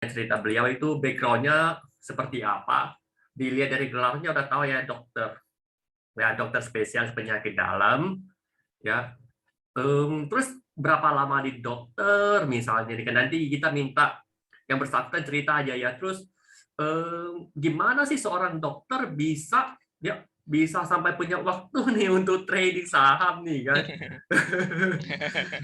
cerita beliau itu background-nya seperti apa. Dilihat dari gelarnya udah tahu ya dokter. Ya, dokter spesialis penyakit dalam. Ya, terus berapa lama di dokter misalnya. Kan nanti kita minta yang bersangkutan cerita aja ya. Terus gimana sih seorang dokter bisa ya bisa sampai punya waktu nih untuk trading saham nih kan?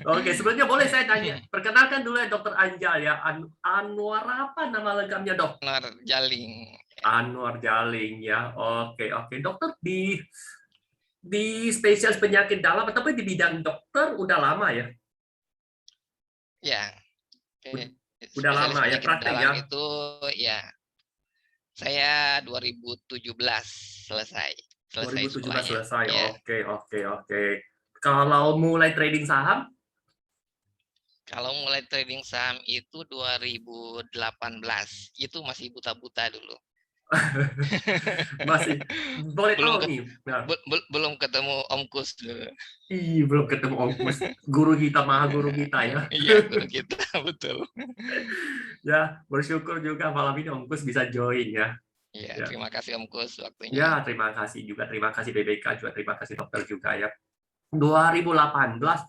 Oke, sebelumnya boleh saya tanya, perkenalkan dulu ya Dokter Anjal ya. Anwar apa nama lengkapnya dok? Benar, Jaling. Anwar Jaling ya. Oke, oke. Dokter di spesialis penyakit dalam tapi di bidang dokter udah lama ya? Ya, Udah spesialis lama ya penyakit praktek dalam ya? itu ya saya 2017 selesai selesai 2017 sekolahnya. selesai. Ya, Oke, oke, oke. Kalau mulai trading saham, kalau mulai trading saham itu 2018, itu masih buta-buta dulu. masih boleh belum tahu ket, nih. Nah, belum ketemu Om Kus dulu. belum ketemu Om Kus, guru kita, maha guru kita ya. Iya, guru kita betul. Ya, bersyukur juga malam ini Om Kus bisa join ya. Iya, Ya, terima kasih Om Kus waktunya. ya terima kasih juga, terima kasih BBK juga, terima kasih dokter juga ya. 2018,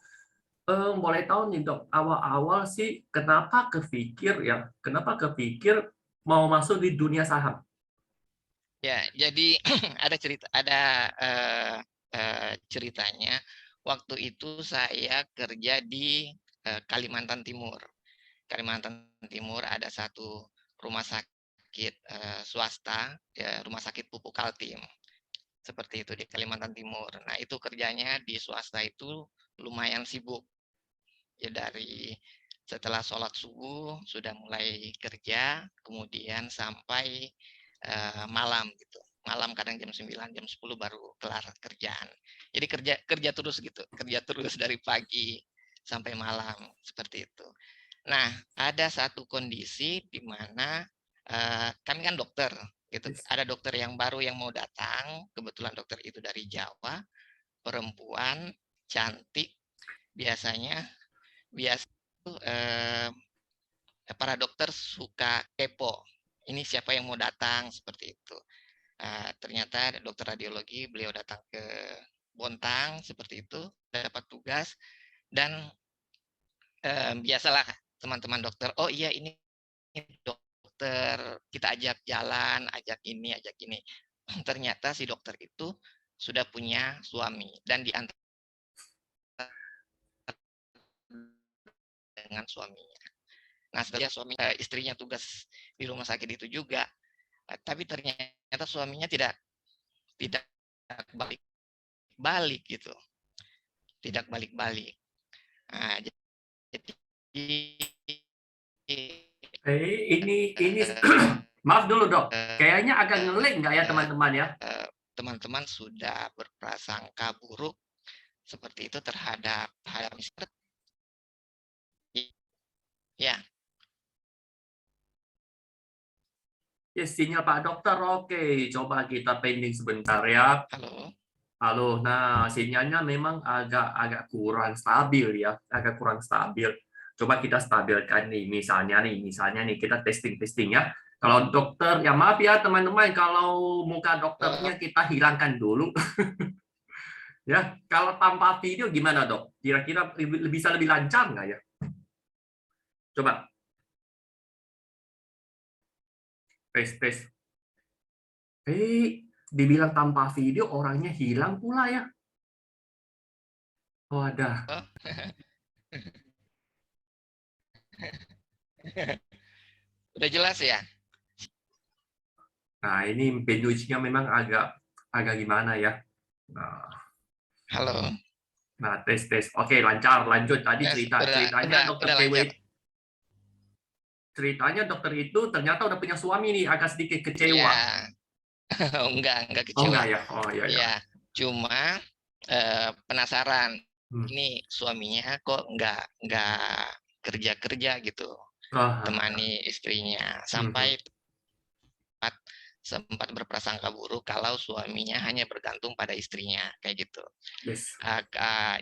boleh tahu nih dok, awal-awal sih kenapa kepikir mau masuk di dunia saham? Ya, jadi ada ceritanya. Waktu itu saya kerja di Kalimantan Timur. Kalimantan Timur ada satu rumah sakit swasta, ya, rumah sakit Pupuk Kaltim. Seperti itu di Kalimantan Timur. Nah, itu kerjanya di swasta itu lumayan sibuk. Ya, dari setelah sholat subuh sudah mulai kerja, kemudian sampai malam gitu. Malam kadang jam 9, jam 10 baru kelar kerjaan. Jadi kerja kerja terus gitu, kerja terus dari pagi sampai malam seperti itu. Nah, ada satu kondisi di mana kami kan dokter gitu. Ada dokter yang baru yang mau datang, kebetulan dokter itu dari Jawa, perempuan, cantik, biasanya biasa para dokter suka kepo. Ini siapa yang mau datang seperti itu. Ternyata dokter radiologi, beliau datang ke Bontang seperti itu, dapat tugas dan biasalah teman-teman dokter, oh iya ini dokter, kita ajak jalan, ajak ini, ajak ini. Ternyata si dokter itu sudah punya suami dan diantar dengan suaminya. Nah, setelah istrinya tugas di rumah sakit itu juga, tapi ternyata suaminya tidak tidak balik-balik gitu, tidak balik-balik. Nah, jadi Ini maaf dulu dok, kayaknya agak ngelag nggak ya eh, teman-teman ya? teman-teman sudah berprasangka buruk seperti itu terhadap Mister. Ya, Ya, sinyal Pak Dokter, oke. Coba kita pending sebentar ya. halo. Halo, nah sinyalnya memang agak kurang stabil ya, agak kurang stabil. Coba kita stabilkan misalnya nih kita testing ya. Kalau dokter, ya maaf ya teman-teman, kalau muka dokternya kita hilangkan dulu. Ya, kalau tanpa video gimana dok? Kira-kira bisa lebih lancar nggak ya? Coba tes tes. Dibilang tanpa video orangnya hilang pula ya. Oh ada. Oh. Udah jelas ya? Nah ini penjujinya memang agak agak gimana ya. Halo. Nah tes tes. Oke lancar lanjut tadi Yes, ceritanya dokter udah PW, lancar. ceritanya dokter itu ternyata udah punya suami nih, agak sedikit kecewa. Ya, enggak Oh kecewa. enggak ya? Oh iya ya. Ya, cuma penasaran. Hmm. Ini suaminya kok enggak kerja-kerja gitu, Ah, temani istrinya. hmm. Sampai sempat berprasangka buruk kalau suaminya hanya bergantung pada istrinya, kayak gitu. Yes.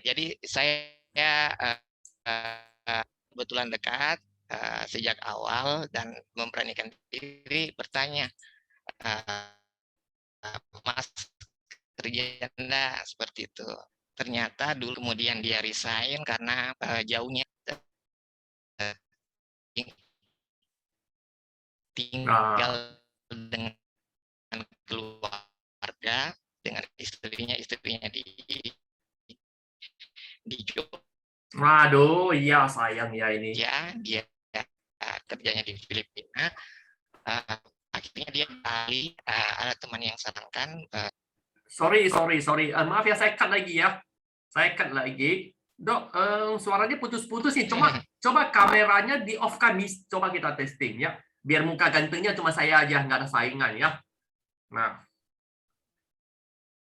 Jadi saya kebetulan dekat. sejak awal dan memberanikan diri bertanya, Mas kerja enggak, seperti itu. Ternyata dulu kemudian dia resign karena jauhnya tinggal dengan keluarga, dengan istrinya di Jogja. Waduh, iya sayang ya ini. Dia kerjanya di Filipina. Akhirnya dia kembali, ada teman yang sarankan. Sorry. Maaf ya, saya cut lagi ya. Dok, suaranya putus-putus nih. Coba kameranya di off kan, coba kita testing ya. Biar muka gantengnya cuma saya aja, nggak ada saingan ya.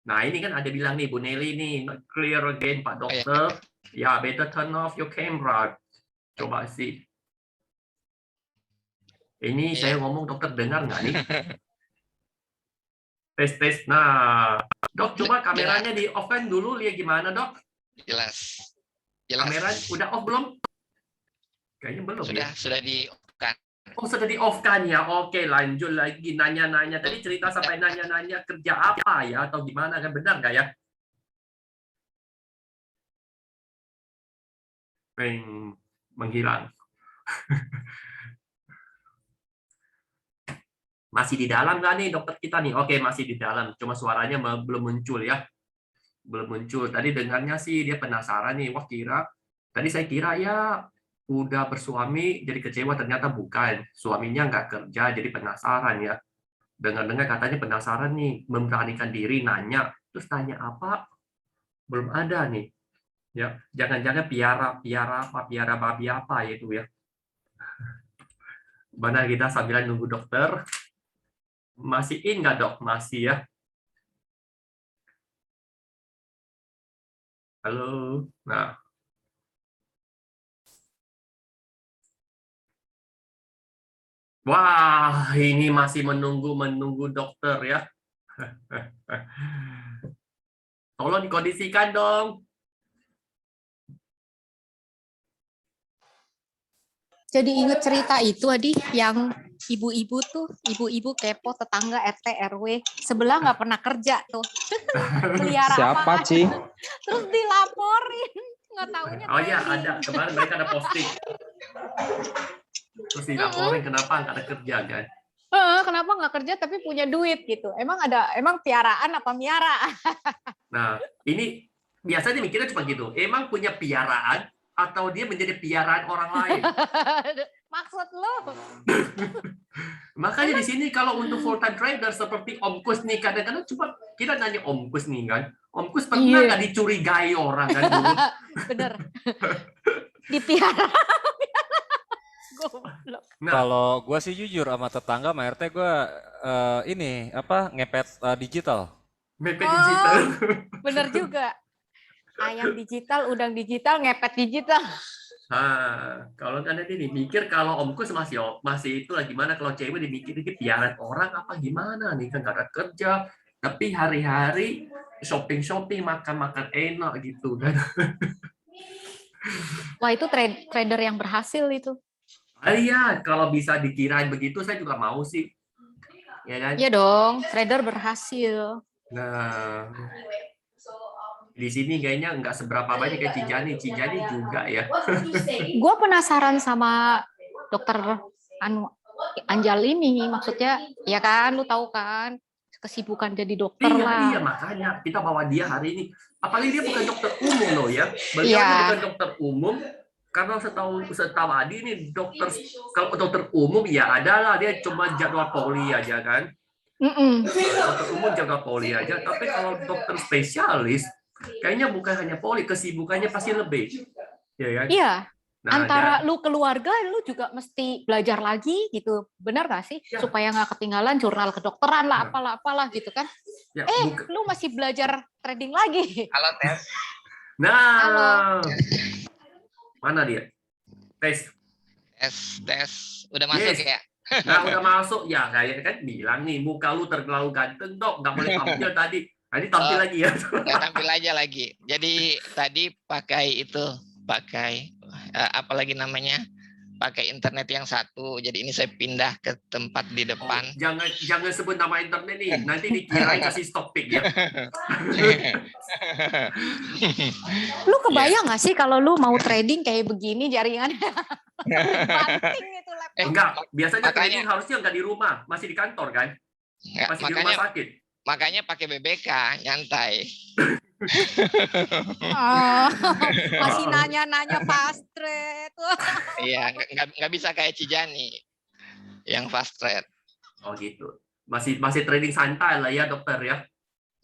Nah ini kan ada bilang nih Bu Nelly nih, not clear again Pak Dokter. Ya, better turn off your camera. Coba sih. Ini saya ngomong dokter dengar nggak nih? Tes. Nah, Dok, coba kameranya di off kan dulu, lihat gimana Dok? Jelas. Kamera udah off belum? Kayaknya belum ya. Sudah di off kan. Oh, sudah di off kan ya. Oke, lanjut lagi nanya-nanya. Tadi cerita sampai nanya-nanya kerja apa ya atau gimana kan, benar nggak ya? Menghilang. Masih di dalam nggak nih dokter kita nih? Oke, masih di dalam. Cuma suaranya belum muncul ya. Belum muncul. Tadi dengarnya sih dia penasaran nih. Wah, tadi saya kira ya udah bersuami jadi kecewa, ternyata bukan. Suaminya nggak kerja jadi penasaran ya. Dengar-dengar katanya penasaran nih, memberanikan diri nanya. Terus tanya apa? Belum ada nih. Ya, jangan-jangan piara babi apa itu ya. Mana kita sambil nunggu dokter. Masih in nggak Dok? Masih ya. Halo. Nah. Wah, ini masih menunggu dokter ya. Tolong dikondisikan dong. Jadi inget cerita itu Adi, yang ibu-ibu kepo tetangga RT RW sebelah nggak pernah kerja tuh. Pelihara siapa apa? Ci? Terus dilaporin, nggak taunya. Oh iya, ada kemarin mereka ada posting. Terus dilaporin kenapa nggak ada kerja kan? Kenapa nggak kerja tapi punya duit gitu? Emang piaraan apa miara? Nah, ini biasanya mikirnya cuma gitu. Emang punya piaraan atau dia menjadi piaraan orang lain? Maksud lo? Makanya di sini kalau untuk full time trader seperti Om Kus nih, kadang-kadang coba kita nanya Om Kus nih kan, Om Kus pernah nggak dicurigai orang kan dulu? Bener. Dipiara. Nah, kalau gue sih jujur sama tetangga sama RT gue ini apa ngepet digital. Ngepet digital. Bener juga. Ayam digital, udang digital, ngepet digital. Nah, kalau kan ini mikir kalau Om Kus masih itu lagi gimana kalau cewek dimikir piaran orang apa gimana nih kan gak ada kerja tapi hari-hari shopping makan enak gitu kan. Wah, itu trader yang berhasil itu. Iya, kalau bisa dikirain begitu saya juga mau sih. Ya kan? Iya dong, trader berhasil. Nah, di sini kayaknya nggak seberapa banyak kayak Cijani juga ya. Gue penasaran sama dokter Anjal ini, maksudnya ya kan, lu tahu kan kesibukan jadi dokter lah. Iya, makanya kita bawa dia hari ini. Apalagi dia bukan dokter umum loh ya. Beliau bukan dokter umum. Karena setahu Adi ini kalau dokter umum ya adalah dia cuma jadwal poli aja kan. Dokter umum jaga poli aja. Tapi kalau dokter spesialis kayaknya bukan hanya poli, kesibukannya pasti lebih. Ya kan? Iya. Nah, antara lu keluarga, lu juga mesti belajar lagi gitu. Benar nggak sih? Ya. Supaya nggak ketinggalan jurnal kedokteran lah, apalah gitu kan. Ya, lu masih belajar trading lagi. Halo, Tes. Nah. Halo. Mana dia? Tes. Udah masuk ya? Nah, udah masuk. Ya, kayaknya kan bilang nih, muka lu terlalu ganteng, Dok. Nggak boleh tampil tadi. Tadi tampil lagi ya. Ya, tampil aja lagi. Jadi tadi pakai apalagi namanya, pakai internet yang satu. Jadi ini saya pindah ke tempat di depan. Jangan sebut nama internet nih, nanti dikirain kasih topik ya. Lu kebayang nggak sih kalau lu mau trading kayak begini jaringannya? Banting itu laptop. Enggak, biasanya trading harusnya nggak di rumah, masih di kantor kan? Masih di rumah sakit. Makanya pakai BBK, nyantai. Masih nanya-nanya fast trade. Iya, nggak bisa kayak Cijani yang fast trade. Oh gitu. Masih trading santai lah ya dokter ya.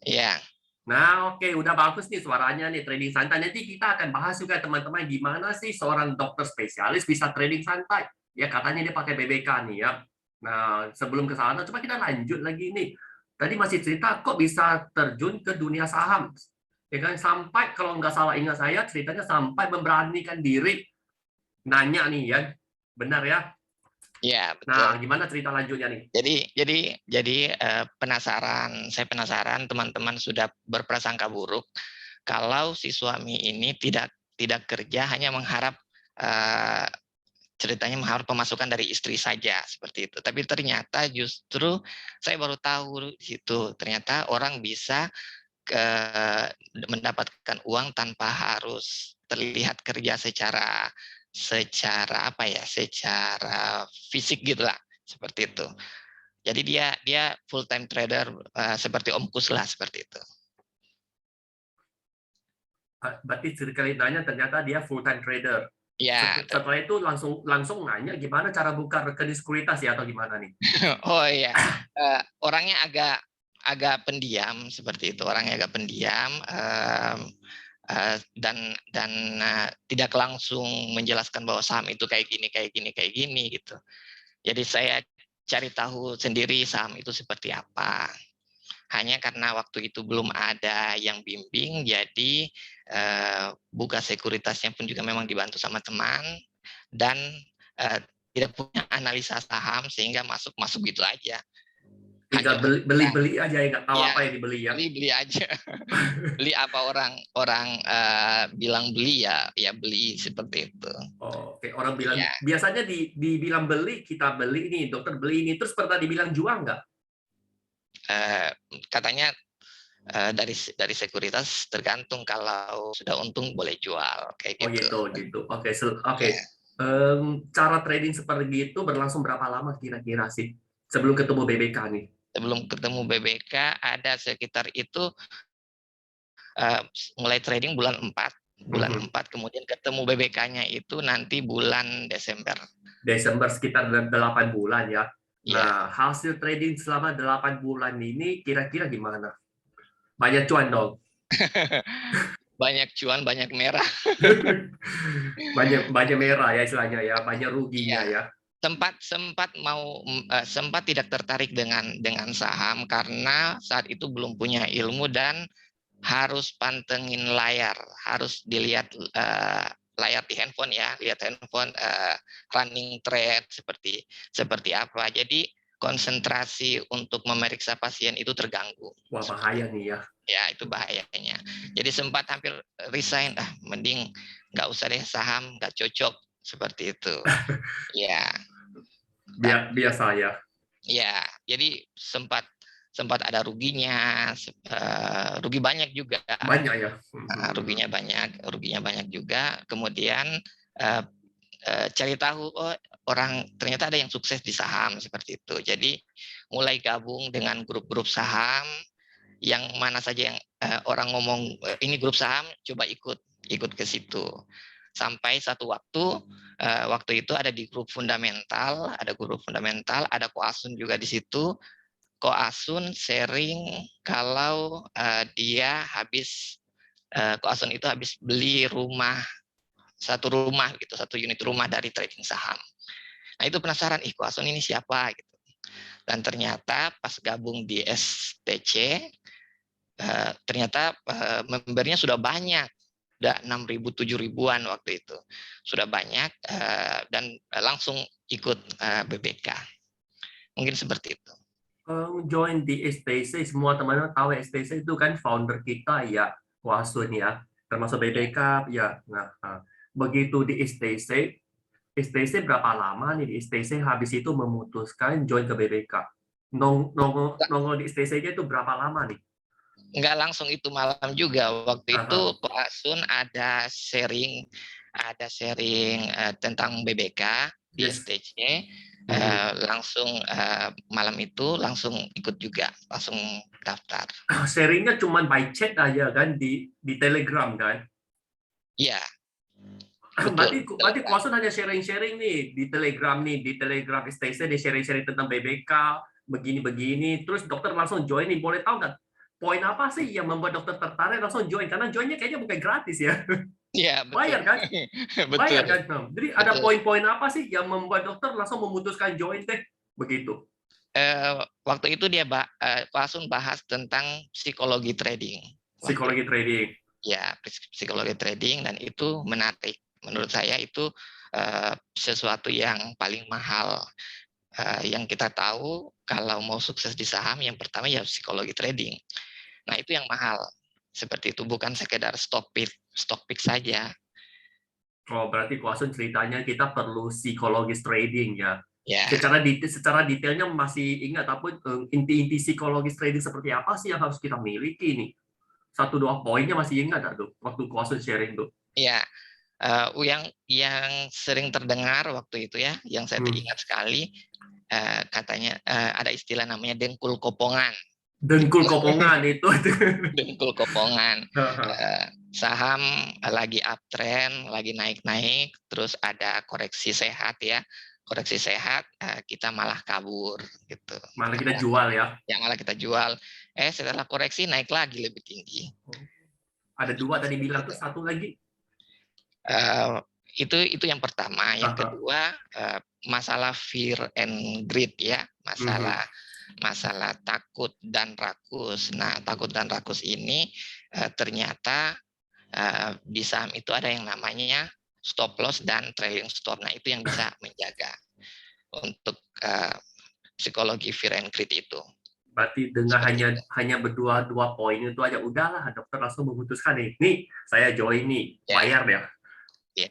Iya. Nah oke, udah bagus nih suaranya nih trading santai. Nanti kita akan bahas juga teman-teman gimana sih seorang dokter spesialis bisa trading santai. Ya katanya dia pakai BBK nih ya. Nah sebelum ke sana coba kita lanjut lagi nih. Tadi masih cerita kok bisa terjun ke dunia saham. Ya kan sampai kalau nggak salah ingat saya ceritanya sampai memberanikan diri nanya nih ya. Benar ya? Iya, betul. Nah, gimana cerita lanjutnya nih? Jadi saya penasaran teman-teman sudah berprasangka buruk kalau si suami ini tidak kerja, hanya mengharap ceritanya mengharap pemasukan dari istri saja seperti itu. Tapi ternyata justru saya baru tahu itu ternyata orang bisa mendapatkan uang tanpa harus terlihat kerja secara apa ya, secara fisik gitulah, seperti itu. Jadi dia full time trader seperti Om Kus lah, seperti itu. Berarti sekali nanya ternyata dia full time trader. Ya. Setelah itu langsung nanya gimana cara buka rekening sekuritas ya atau gimana nih? Oh iya, orangnya agak pendiam seperti itu. Orangnya agak pendiam dan tidak langsung menjelaskan bahwa saham itu kayak gini gitu. Jadi saya cari tahu sendiri saham itu seperti apa. Hanya karena waktu itu belum ada yang bimbing, jadi buka sekuritasnya pun juga memang dibantu sama teman dan tidak punya analisa saham sehingga masuk gitu aja. Tinggal beli aja ya, nggak tahu apa yang dibeli ya. Beli aja. Beli apa orang bilang beli ya beli seperti itu. Oh, oke, orang bilang biasanya dibilang beli, kita beli ini, dokter beli ini, terus pernah dibilang jual nggak? Katanya dari sekuritas tergantung, kalau sudah untung boleh jual kayak gitu. Oh gitu. Oke. Cara trading seperti itu berlangsung berapa lama kira-kira sih sebelum ketemu BBK nih? Sebelum ketemu BBK ada sekitar itu mulai trading bulan 4, kemudian ketemu BBK-nya itu nanti bulan Desember. Sekitar 8 bulan ya. Nah, hasil trading selama 8 bulan ini kira-kira gimana? Banyak cuan dong. Banyak cuan, banyak merah. banyak merah ya istilahnya ya, banyak ruginya ya. Sempat tidak tertarik dengan saham karena saat itu belum punya ilmu dan harus pantengin layar, harus dilihat layar di handphone ya, lihat handphone running trade seperti apa. Jadi konsentrasi untuk memeriksa pasien itu terganggu. Wah, bahaya nih ya. Ya, itu bahayanya. Jadi sempat hampir resign, mending nggak usah deh saham, nggak cocok, seperti itu. Ya. Biasa ya. Ya, jadi sempat ada ruginya, rugi banyak juga. Banyak ya. Ruginya banyak juga. Kemudian cari tahu, orang ternyata ada yang sukses di saham seperti itu. Jadi mulai gabung dengan grup-grup saham, yang mana saja yang orang ngomong ini grup saham, coba ikut ke situ. Sampai satu waktu itu ada di grup fundamental, ada Koasun juga di situ. Koasun sharing kalau dia Koasun itu habis beli satu unit rumah dari trading saham. Nah itu penasaran, Koasun ini siapa gitu. Dan ternyata pas gabung di STC, ternyata membernya sudah banyak, udah 6.000 7.000-an waktu itu, sudah banyak, dan langsung ikut BBK. Mungkin seperti itu. Join di STC, semua teman-teman tahu STC itu kan founder kita ya, Koasun ya, termasuk BBK ya. Nah, begitu di STC STC berapa lama nih di STC habis itu memutuskan join ke BBK? Nongol di STC-nya itu berapa lama nih? Nggak langsung itu malam juga. Waktu itu Aha. Pak Asun ada sharing tentang BBK di Yes. STC. Langsung malam itu langsung ikut juga, langsung daftar. Sharingnya cuma by chat aja kan di Telegram kan? Iya. Berarti Betul. Kuasun hanya sharing-sharing nih di Telegram STC dia sharing-sharing tentang BBK begini-begini, terus dokter langsung join nih. Boleh tahu nggak poin apa sih yang membuat dokter tertarik langsung join? Karena joinnya kayaknya bukan gratis ya. Iya, betul. Bayar kan? Betul. Bayar kan? Jadi ada Betul. poin-poin apa sih yang membuat dokter langsung memutuskan join deh begitu? Waktu itu dia Pak Asun bahas tentang psikologi trading. Psikologi trading. Ya, psikologi trading, dan itu menarik. Menurut saya itu sesuatu yang paling mahal. Yang kita tahu kalau mau sukses di saham, yang pertama ya psikologi trading. Nah, itu yang mahal. Seperti itu, bukan sekedar stock pick saja. Oh, berarti Kuasun ceritanya kita perlu psikologis trading ya. Ya. Secara detailnya masih ingat, tapi inti-inti psikologis trading seperti apa sih yang harus kita miliki nih? 1-2 poinnya masih ingat nggak tuh waktu Kuasun sharing tuh? Ya, yang sering terdengar waktu itu ya, yang saya ingat sekali, katanya ada istilah namanya dengkul kopongan. Dengkul kopongan itu. Dengkul kopongan. Saham lagi uptrend, lagi naik-naik, terus ada koreksi sehat ya. Koreksi sehat, kita malah kabur gitu. Malah kita jual ya. Ya, malah kita jual. Setelah koreksi naik lagi lebih tinggi. Ada 2 tadi bilang, tuh 1 lagi. Itu yang pertama. Yang kedua, masalah fear and greed ya, masalah takut dan rakus. Nah, takut dan rakus ini ternyata di saham itu ada yang namanya stop loss dan trailing stop. Nah, itu yang bisa menjaga untuk psikologi fear and greed itu. Berarti dengan hanya berdua poin itu aja udahlah dokter langsung memutuskan nih saya join nih, bayar ya.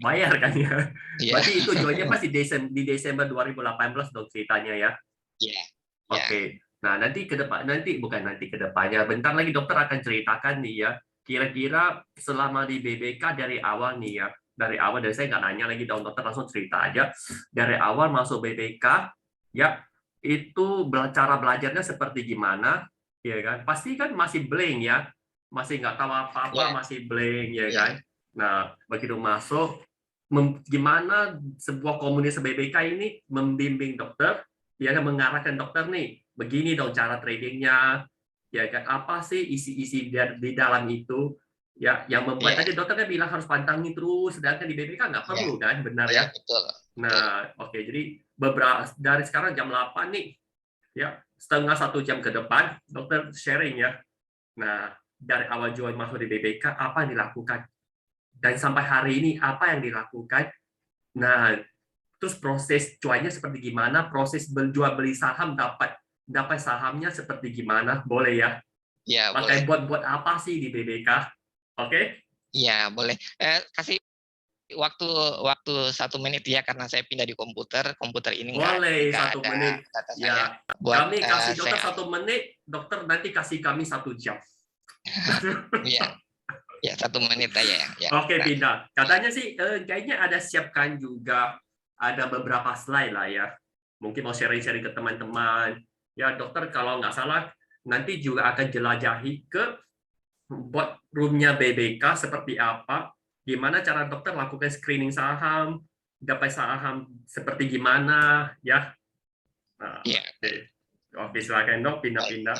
Bayar kan ya. Berarti itu joinnya pasti di Desember 2018 dong ceritanya ya. Iya. Oke. Nah, nanti ke depannya. Bentar lagi dokter akan ceritakan nih ya. Kira-kira selama di BBK dari awal nih ya. Dari saya nggak nanya lagi dong, dokter langsung cerita aja. Dari awal masuk BBK ya, itu cara belajarnya seperti gimana ya kan? Pasti kan masih blank ya. Masih nggak tahu apa-apa, masih blank ya kan. Nah, begitu masuk, gimana sebuah komunitas BBK ini membimbing dokter, ya kan, mengarahkan dokter nih, begini dong cara tradingnya, ya kan, apa sih isi-isi di dalam itu, ya, yang membuat tadi dokternya bilang harus pantangin terus, sedangkan di BBK nggak perlu kan, benar ya? Betul. Nah, oke, jadi dari sekarang jam 8 nih, ya, setengah 1 jam ke depan, dokter sharing ya. Nah, dari awal join masuk di BBK, apa yang dilakukan? Dan sampai hari ini apa yang dilakukan? Nah, terus proses cuannya seperti gimana? Proses jual beli saham dapat sahamnya seperti gimana? Boleh ya? Ya, pakai boleh. buat apa sih di BBK? Oke? Ya, boleh. Kasih waktu 1 menit ya, karena saya pindah di komputer ini boleh nggak 1 ada menit data ya. saya. Buat, Kami kasih dokter saya, 1 menit, dokter nanti kasih kami 1 jam. Ya 1 menit aja ya. Oke, pindah. Katanya sih kayaknya ada siapkan juga, ada beberapa slide lah ya. Mungkin mau sharing-sharing ke teman-teman. Ya, dokter kalau nggak salah nanti juga akan jelajahi ke bot room-nya BBK seperti apa, gimana cara dokter lakukan screening saham, dapat saham seperti gimana ya. Nah, oke, silakan dok, pindah-pindah.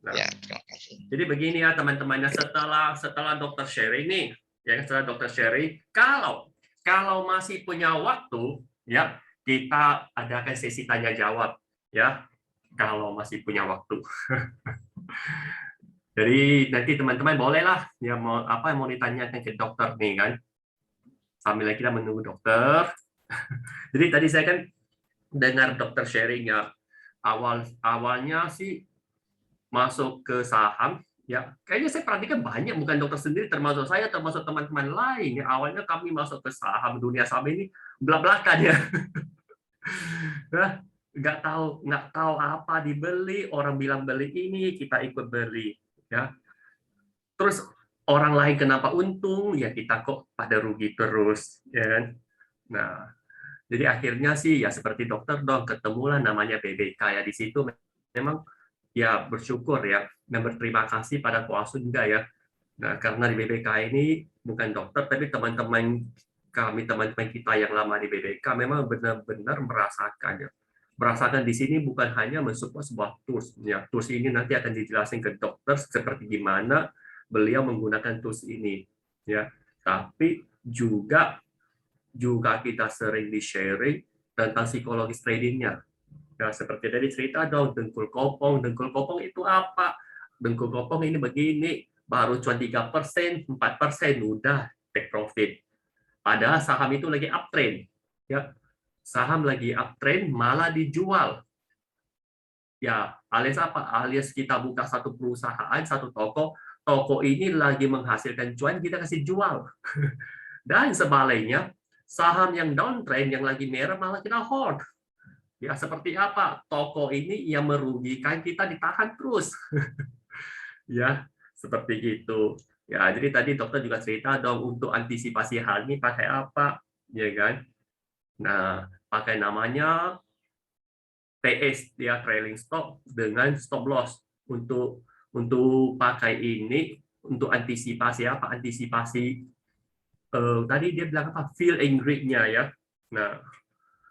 Nah, terima kasih. jadi begini ya teman-temannya, setelah dokter sharing nih, ya setelah dokter sharing, kalau masih punya waktu, ya kita adakan sesi tanya jawab, ya kalau masih punya waktu. Jadi nanti teman-teman bolehlah ya mau apa yang mau ditanyakan ke dokter nih kan, sambil kita menunggu dokter. Jadi tadi saya kan dengar dokter sharing ya, awalnya sih masuk ke saham Ya, kayaknya saya perhatikan banyak, bukan dokter sendiri, termasuk saya, termasuk teman-teman lain. Ya, awalnya kami masuk ke saham, dunia saham ini belak-belakan ya. Nah, nggak tahu apa dibeli, orang bilang beli ini, kita ikut beli. Ya, terus orang lain kenapa untung, ya kita kok pada rugi terus, ya kan? Nah, jadi akhirnya sih ya seperti dokter dong, ketemulah namanya BBK ya, di situ memang ya bersyukur ya dan berterima kasih pada Koasu juga ya. Nah, karena di BBK ini bukan dokter, tapi teman-teman kami, teman-teman kita yang lama di BBK memang benar-benar merasakan ya. Merasakan di sini bukan hanya mensupport sebuah tools. Ya, tools ini nanti akan dijelasin ke dokter seperti gimana beliau menggunakan tools ini. Ya, tapi juga kita sering di-sharing tentang psikologis tradingnya. Ya, seperti tadi cerita dong, dengkul kopong itu apa? Dengkul kopong ini begini, baru cuma 3%, 4%, udah take profit. Padahal saham itu lagi uptrend. Ya, saham lagi uptrend malah dijual. Ya, alias apa? Alias kita buka satu perusahaan, satu toko ini lagi menghasilkan cuan, kita kasih jual. Dan sebaliknya, saham yang downtrend, yang lagi merah malah kita hold. Ya, seperti apa? Toko ini yang merugikan kita ditahan terus. Ya, seperti itu. Ya, jadi tadi dokter juga cerita dong, untuk antisipasi hal ini pakai apa, ya kan? Nah, pakai namanya TS, ya, trailing stop dengan stop loss. Untuk pakai ini untuk antisipasi apa? Antisipasi tadi dia bilang apa? Feel angry-nya ya. Nah,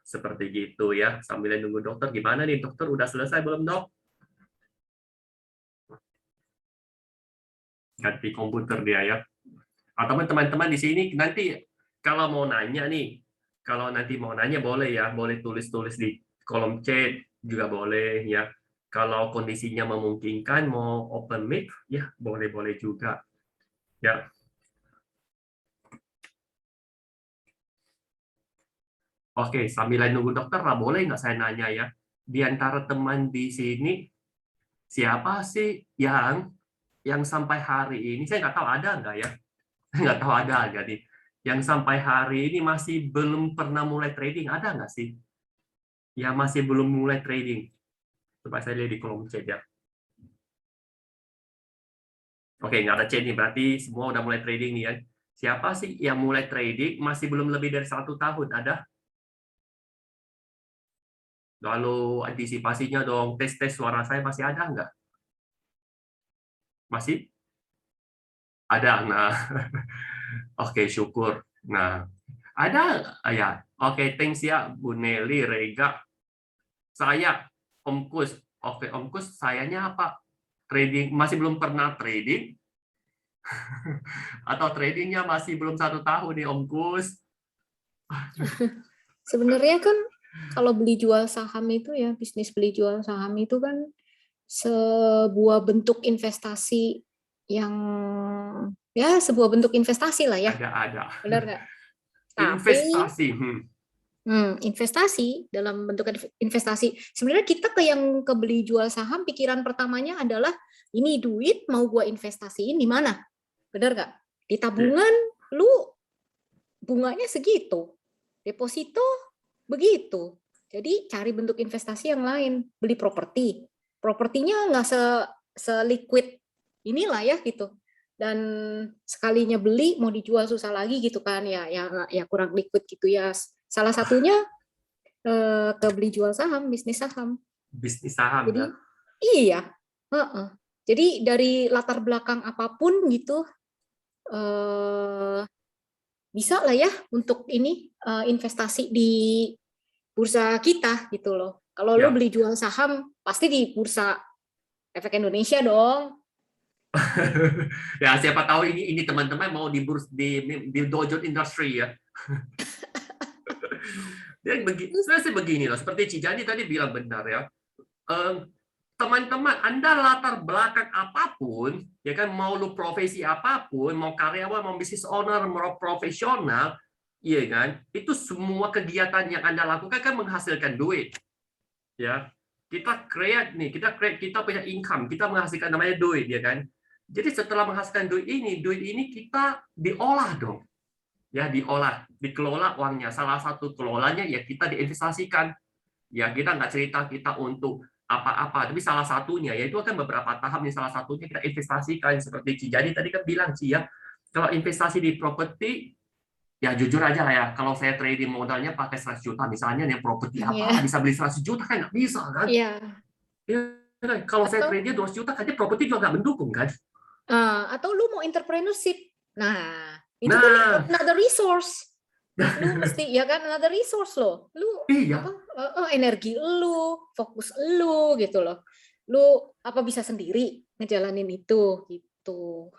seperti gitu ya. Sambil nunggu dokter, gimana nih dokter? Udah selesai belum dok? Ganti komputer dia ya. Atau teman-teman di sini nanti kalau mau nanya nih, kalau nanti mau nanya boleh ya, boleh tulis-tulis di kolom chat juga boleh ya. Kalau kondisinya memungkinkan mau open mic ya boleh-boleh juga ya. Oke, sambil nunggu dokter lah, boleh nggak saya nanya ya? Di antara teman di sini, siapa sih yang sampai hari ini, saya nggak tahu ada nggak ya? Nggak tahu ada nggak nih? Yang sampai hari ini masih belum pernah mulai trading, ada nggak sih? Ya masih belum mulai trading. Coba saya lihat di kolom chat ya. Oke, nggak ada chat nih, berarti semua udah mulai trading nih ya. Siapa sih yang mulai trading masih belum lebih dari 1 tahun? Ada? Lalu antisipasinya dong, tes suara saya masih ada nggak? Masih? Ada. Nah, oke, syukur. Nah, ada ya. Oke, thanks ya Bu Nelly, Rega. Saya Om Kus. Oke, Om Kus, sayanya apa? Trading masih belum pernah trading? Atau tradingnya masih belum 1 tahun nih Om Kus? Sebenarnya kan kalau beli jual saham itu ya, bisnis beli jual saham itu kan sebuah bentuk investasi yang ya sebuah bentuk investasi lah ya. Ada. Benar nggak? Investasi. Investasi dalam bentuk investasi. Sebenarnya kita yang kebeli jual saham, pikiran pertamanya adalah ini duit mau gua investasiin di mana? Benar nggak? Di tabungan lu bunganya segitu, deposito begitu. Jadi cari bentuk investasi yang lain, beli properti. Propertinya nggak se-liquid inilah ya gitu. Dan sekalinya beli mau dijual susah lagi gitu kan ya kurang liquid gitu ya. Salah satunya ke beli jual saham, bisnis saham. Bisnis saham. Jadi, ya. Iya. Jadi dari latar belakang apapun gitu bisa lah ya untuk ini investasi di bursa kita gitu loh. Kalau lo beli jual saham pasti di bursa efek Indonesia dong. Ya siapa tahu ini teman-teman mau di Dow Jones Industry ya. Jadi begini loh, seperti Cijani tadi bilang benar ya. Teman-teman, Anda latar belakang apapun, ya kan, mau lu profesi apapun, mau karyawan, mau business owner, mau profesional, iya kan, itu semua kegiatan yang Anda lakukan kan menghasilkan duit. Ya, kita create nih, kita punya income, kita menghasilkan namanya duit, ya kan. Jadi setelah menghasilkan duit ini kita diolah dong. Ya, diolah, dikelola uangnya. Salah satu kelolanya ya kita diinvestasikan. Ya, kita nggak cerita kita untuk apa-apa, tapi salah satunya yaitu kan beberapa tahap nih, salah satunya kita investasikan seperti Ci Jadi tadi kan bilang Ci ya, kalau investasi di properti ya jujur aja lah ya, kalau saya trading modalnya pakai 100 juta misalnya nih, properti apa bisa beli 100 juta kan nggak bisa kan? Iya. Ya, kan? Kalau saya Atau trading 200 juta kan properti juga nggak mendukung kan? atau lu mau entrepreneurship. Nah, itu kan another resource. Lu mesti ya kan another resource lo. Lu Iya. Energi lu, fokus lu gitu loh. Lu apa bisa sendiri ngejalanin itu gitu.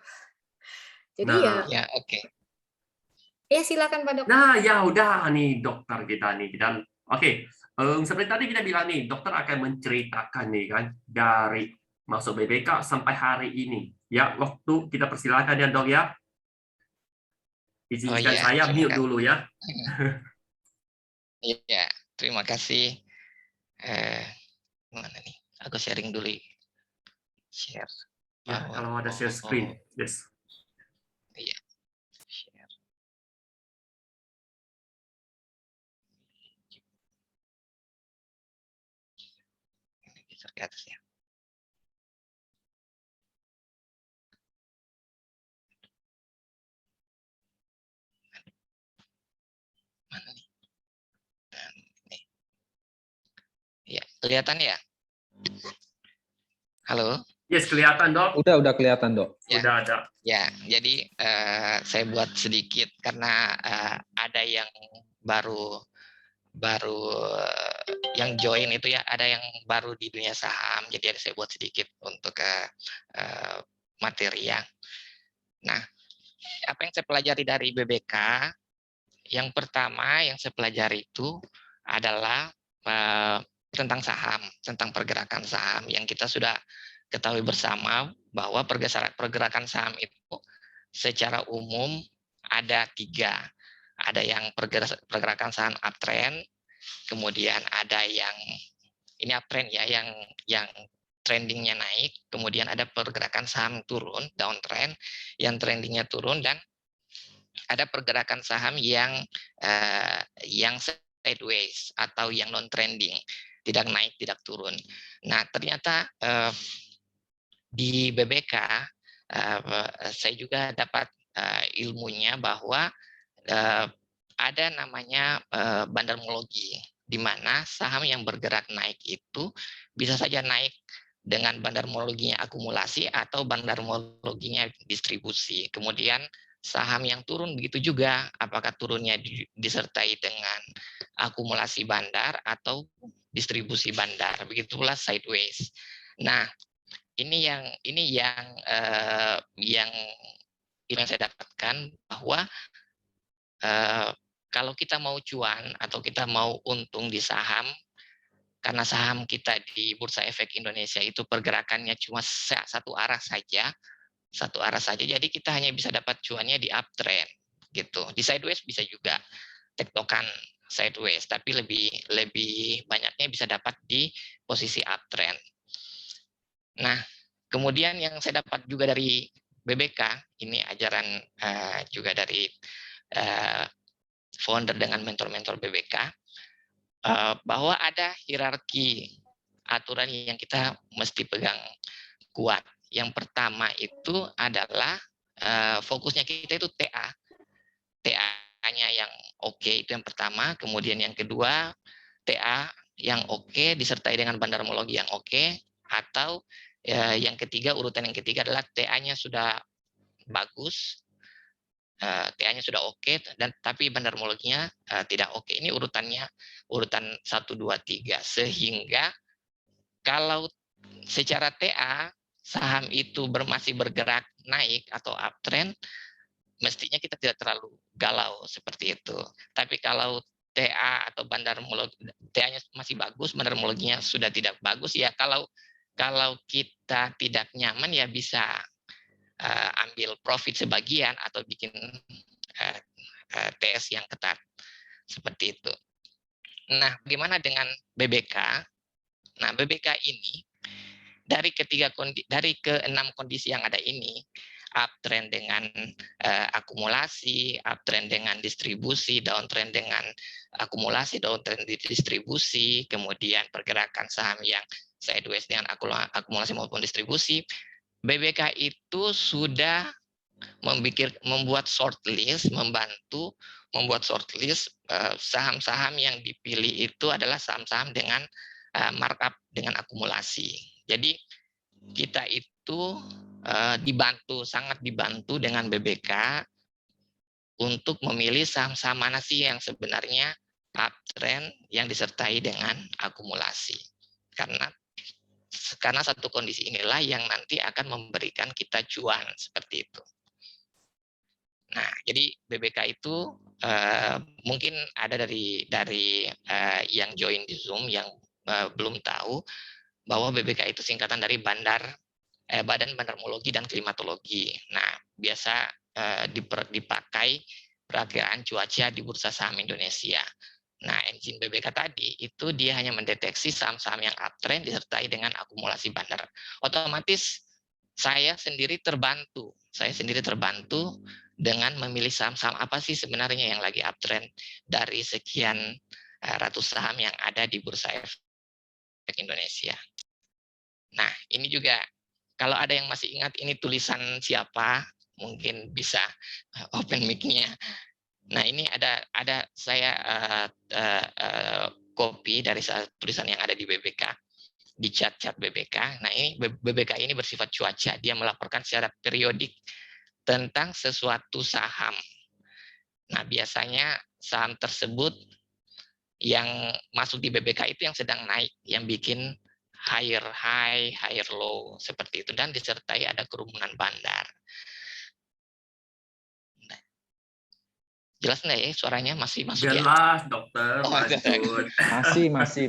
Jadi ya oke. Ya silakan Pak Dok. Nah, ya udah nih dokter kita nih. Oke. Seperti tadi kita bilang nih, dokter akan menceritakan nih kan dari masuk BBK sampai hari ini. Ya, waktu kita persilakan ya dok ya. Izinkan saya mute dulu ya. Iya, terima kasih. Mana nih? Aku sharing dulu. Share. Ya, kalau ada share screen, yes. Iya. Share. Ini bisa ke atas ya. Mana nih? Dan ini. Ya, kelihatan ya? Halo? Yes, kelihatan dok. Udah kelihatan dok. Sudah ada. Ya, jadi saya buat sedikit karena ada yang baru yang join itu ya, ada yang baru di dunia saham, jadi saya buat sedikit untuk materi ya. Nah, apa yang saya pelajari dari BBK? Yang pertama yang saya pelajari itu adalah tentang saham, tentang pergerakan saham yang kita sudah ketahui bersama bahwa pergerakan saham itu secara umum ada 3. Ada yang pergerakan saham uptrend, kemudian ada yang ini uptrend ya, yang trendingnya naik, kemudian ada pergerakan saham turun, downtrend, yang trendingnya turun, dan ada pergerakan saham yang sideways atau yang non trending, tidak naik, tidak turun. Nah, ternyata di BBK saya juga dapat ilmunya bahwa ada namanya bandarmologi, di mana saham yang bergerak naik itu bisa saja naik dengan bandarmologinya akumulasi atau bandarmologinya distribusi. Kemudian saham yang turun begitu juga, apakah turunnya disertai dengan akumulasi bandar atau distribusi bandar, begitulah sideways. Nah, ini yang saya dapatkan bahwa kalau kita mau cuan atau kita mau untung di saham, karena saham kita di Bursa Efek Indonesia itu pergerakannya cuma satu arah saja, jadi kita hanya bisa dapat cuannya di uptrend gitu. Di sideways bisa juga tektokan sideways, tapi lebih banyaknya bisa dapat di posisi uptrend. Nah, kemudian yang saya dapat juga dari BBK, ini ajaran juga dari founder dengan mentor-mentor BBK, bahwa ada hierarki aturan yang kita mesti pegang kuat. Yang pertama itu adalah fokusnya kita itu TA. TA-nya yang oke itu yang pertama, kemudian yang kedua TA yang oke disertai dengan bandarmologi yang oke, atau yang ketiga, urutan yang ketiga adalah TA-nya sudah bagus, TA-nya sudah oke, dan tapi bandarmologinya tidak oke. Ini urutan 1, 2, 3. Sehingga kalau secara TA saham itu masih bergerak naik atau uptrend, mestinya kita tidak terlalu galau seperti itu. Tapi kalau TA atau bandarmologi, TA-nya masih bagus, bandarmologinya sudah tidak bagus, ya kalau kita tidak nyaman ya bisa ambil profit sebagian atau bikin TS yang ketat seperti itu. Nah, bagaimana dengan BBK? Nah, BBK ini dari keenam kondisi yang ada ini, uptrend dengan akumulasi, uptrend dengan distribusi, downtrend dengan akumulasi, downtrend distribusi, kemudian pergerakan saham yang sideways dengan akumulasi maupun distribusi, BBK itu sudah membuat shortlist, membantu membuat shortlist saham-saham yang dipilih itu adalah saham-saham dengan markup dengan akumulasi. Jadi kita itu sangat dibantu dengan BBK untuk memilih saham-saham mana sih yang sebenarnya uptrend yang disertai dengan akumulasi. Karena satu kondisi inilah yang nanti akan memberikan kita cuan seperti itu. Nah, jadi BBK itu mungkin ada dari yang join di Zoom yang belum tahu bahwa BBK itu singkatan dari Badan Bandarmologi dan Klimatologi. Nah, biasa dipakai perakiraan cuaca di Bursa Saham Indonesia. Nah, engine BBK tadi itu dia hanya mendeteksi saham-saham yang uptrend disertai dengan akumulasi bandar. Otomatis saya sendiri terbantu dengan memilih saham-saham apa sih sebenarnya yang lagi uptrend dari sekian ratus saham yang ada di Bursa Efek Indonesia. Nah, ini juga kalau ada yang masih ingat ini tulisan siapa, mungkin bisa open mic-nya. Nah, ini ada saya copy dari tulisan yang ada di BBK, di chat-chat BBK. Nah, ini BBK ini bersifat cuaca, dia melaporkan secara periodik tentang sesuatu saham. Nah, biasanya saham tersebut yang masuk di BBK itu yang sedang naik, yang bikin higher high, higher low, seperti itu, dan disertai ada kerumunan bandar. Jelas nggak ya suaranya? Masih masuk ya? Jelas, dokter. Lanjut. Masih.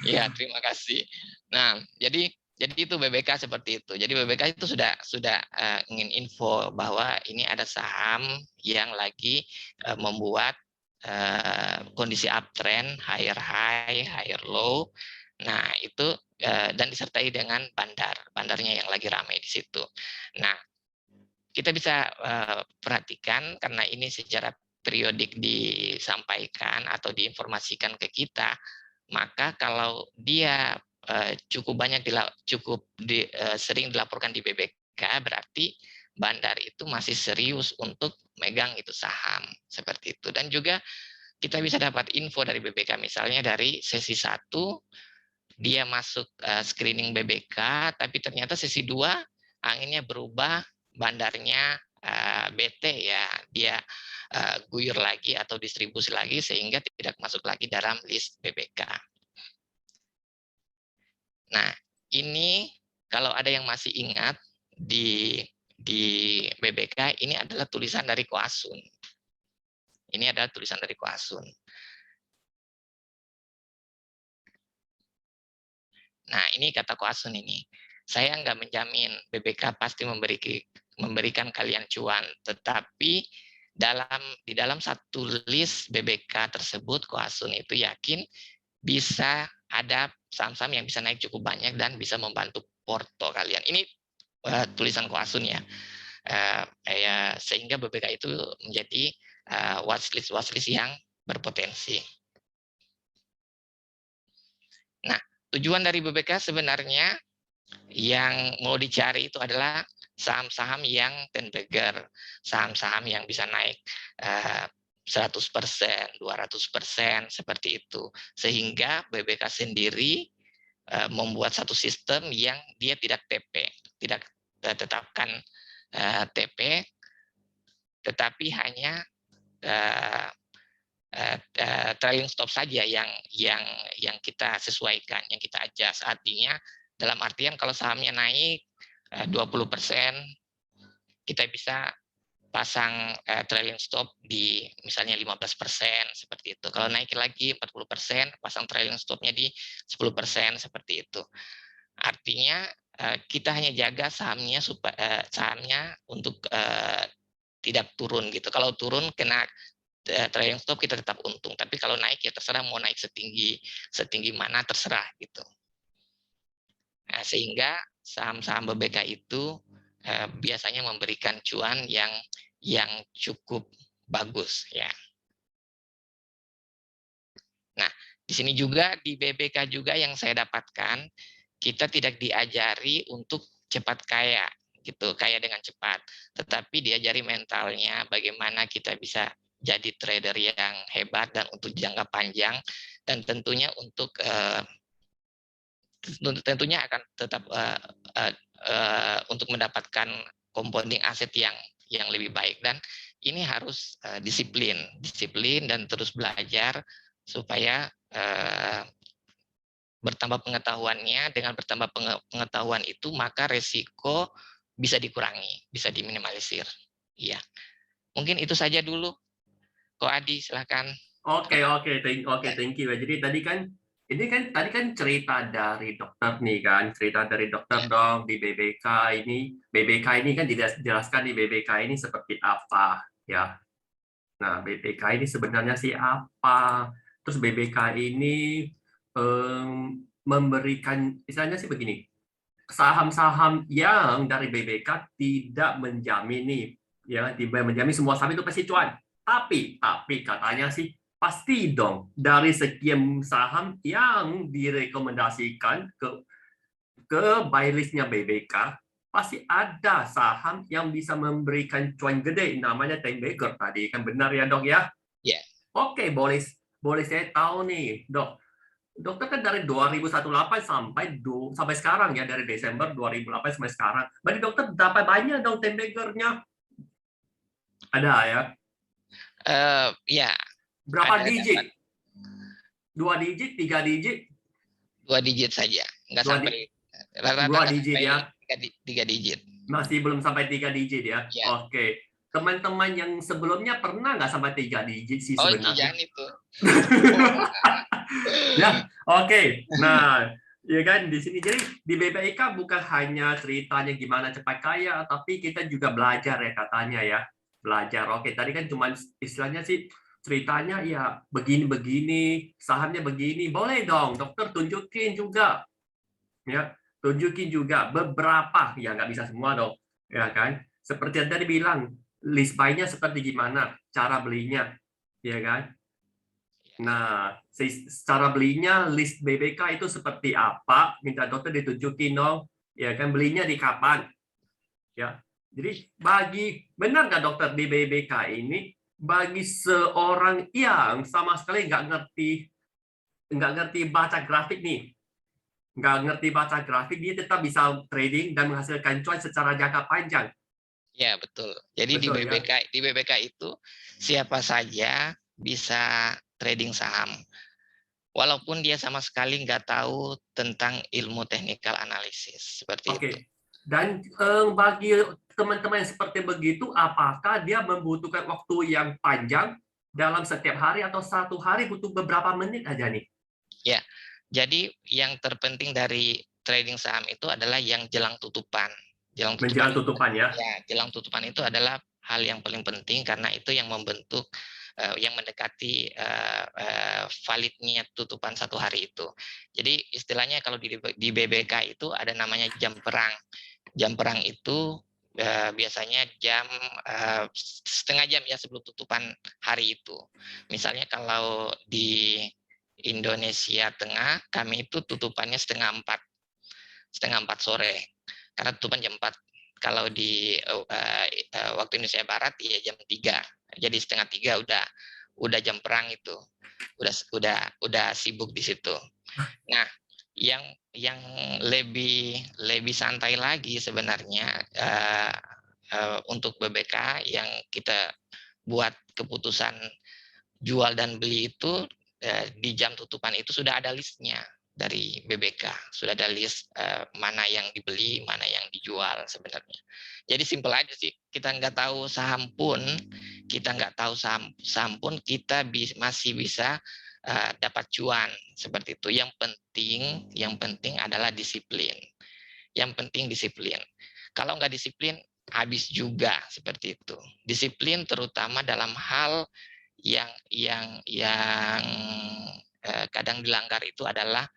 Ya, terima kasih. Nah, jadi itu BBK seperti itu. Jadi BBK itu sudah ingin info bahwa ini ada saham yang lagi membuat kondisi uptrend, higher high, higher low. Nah, itu dan disertai dengan bandarnya yang lagi ramai di situ. Nah, kita bisa perhatikan karena ini secara periodik disampaikan atau diinformasikan ke kita, maka kalau dia sering dilaporkan di BBK, berarti bandar itu masih serius untuk megang itu saham seperti itu. Dan juga kita bisa dapat info dari BBK, misalnya dari sesi 1 dia masuk screening BBK, tapi ternyata sesi 2 anginnya berubah, bandarnya BT ya, dia guyur lagi atau distribusi lagi sehingga tidak masuk lagi dalam list BBK. Nah, ini kalau ada yang masih ingat di BBK, ini adalah tulisan dari Koasun. Ini adalah tulisan dari Koasun. Nah, ini kata Koasun ini. Saya nggak menjamin BBK pasti memberikan kalian cuan, tetapi di dalam satu list BBK tersebut, Koasun itu yakin bisa ada saham-saham yang bisa naik cukup banyak dan bisa membantu porto kalian. Ini tulisan Koasun ya. Sehingga BBK itu menjadi watchlist yang berpotensi. Nah, tujuan dari BBK sebenarnya yang mau dicari itu adalah saham-saham yang ten-bagger, saham-saham yang bisa naik 100%, 200%, seperti itu. Sehingga BBK sendiri membuat satu sistem yang dia tidak TP, tidak tetapkan TP, tetapi hanya trailing stop saja yang kita sesuaikan, yang kita adjust. Artinya dalam artian kalau sahamnya naik 20%, kita bisa pasang trailing stop di misalnya 15%, seperti itu. Kalau naik lagi 40%, pasang trailing stopnya di 10%, seperti itu. Artinya kita hanya jaga sahamnya untuk tidak turun gitu. Kalau turun kena trading stop kita tetap untung. Tapi kalau naik ya terserah mau naik setinggi mana terserah gitu. Nah, sehingga saham-saham BBK itu biasanya memberikan cuan yang cukup bagus ya. Nah, di sini juga di BBK juga yang saya dapatkan, kita tidak diajari untuk cepat kaya gitu, kaya dengan cepat, tetapi diajari mentalnya bagaimana kita bisa jadi trader yang hebat dan untuk jangka panjang, dan tentunya tentunya akan tetap untuk mendapatkan compounding aset yang lebih baik. Dan ini harus disiplin dan terus belajar supaya bertambah pengetahuannya. Dengan bertambah pengetahuan itu maka resiko bisa dikurangi, bisa diminimalisir. Iya, mungkin itu saja dulu. Ko Adi, silakan. Oke, thank you. Jadi tadi kan tadi kan cerita dari dokter nih kan, cerita dari dokter dong di BBK ini. BBK ini kan dijelaskan di BBK ini seperti apa ya. Nah, BBK ini sebenarnya sih apa? Terus BBK ini memberikan, istilahnya sih begini, saham-saham yang dari BBK tidak menjamin nih, ya, tidak menjamin semua saham itu pasti cuan. Tapi katanya sih pasti dong dari sekian saham yang direkomendasikan ke buy list-nya BBK, pasti ada saham yang bisa memberikan cuan gede, namanya 10 bagger tadi, kan benar ya dok ya? Iya. Oke, boleh saya tahu nih dok. Dokter kan dari 2018 sampai sekarang ya, dari Desember 2008 sampai sekarang. Berarti dokter dapat banyak dong 10 bagger-nya. Ada ya? Ya. Berapa digit? 2 digit, 3 digit? 2 digit saja, nggak sampai. Rata-rata 2 digit ya? 3 digit. Masih belum sampai 3 digit ya? Ya. Oke. Teman-teman yang sebelumnya pernah nggak sampai 3 digit sih sebenarnya? Oh, jangan itu. Ya, oke. Nah, ya kan di sini, jadi di BBK bukan hanya ceritanya gimana cepat kaya, tapi kita juga belajar ya katanya ya. Belajar. Oke, tadi kan cuma istilahnya sih ceritanya ya begini-begini, sahamnya begini. Boleh dong, dokter tunjukin juga. Ya, tunjukin juga beberapa, ya nggak bisa semua dong. Ya kan? Seperti yang tadi bilang, list buy-nya seperti gimana, cara belinya. Ya kan? Nah, secara belinya list BBK itu seperti apa? Minta dokter ditunjukin dong. Ya kan, belinya di kapan? Ya. Jadi benar nggak dokter, di BBK ini bagi seorang yang sama sekali nggak ngerti baca grafik nih, nggak ngerti baca grafik, dia tetap bisa trading dan menghasilkan cuan secara jangka panjang. Ya, betul. Jadi betul, di BBK itu siapa saja bisa trading saham, walaupun dia sama sekali nggak tahu tentang ilmu technical analysis seperti itu. Dan bagi teman-teman yang seperti begitu, apakah dia membutuhkan waktu yang panjang dalam setiap hari atau satu hari butuh beberapa menit aja nih? Ya, jadi yang terpenting dari trading saham itu adalah yang jelang tutupan. Menjelang tutupan ya? Ya, jelang tutupan itu adalah hal yang paling penting karena itu yang membentuk, yang mendekati validnya tutupan satu hari itu. Jadi istilahnya kalau di BBK itu ada namanya jam perang. Jam perang itu biasanya setengah jam ya sebelum tutupan hari itu. Misalnya kalau di Indonesia Tengah, kami itu tutupannya setengah 4 sore. Karena tutupan jam 4. Kalau di waktu Indonesia Barat ya jam 3. Jadi setengah 3 udah jam perang itu. Udah sibuk di situ. Nah, yang lebih santai lagi sebenarnya untuk BBK yang kita buat keputusan jual dan beli itu di jam tutupan itu sudah ada listnya dari BBK, sudah ada list mana yang dibeli, mana yang dijual sebenarnya. Jadi simpel aja sih, kita nggak tahu saham pun, kita masih bisa dapat cuan seperti itu. Yang penting adalah disiplin. Yang penting disiplin. Kalau nggak disiplin, habis juga seperti itu. Disiplin terutama dalam hal yang kadang dilanggar itu adalah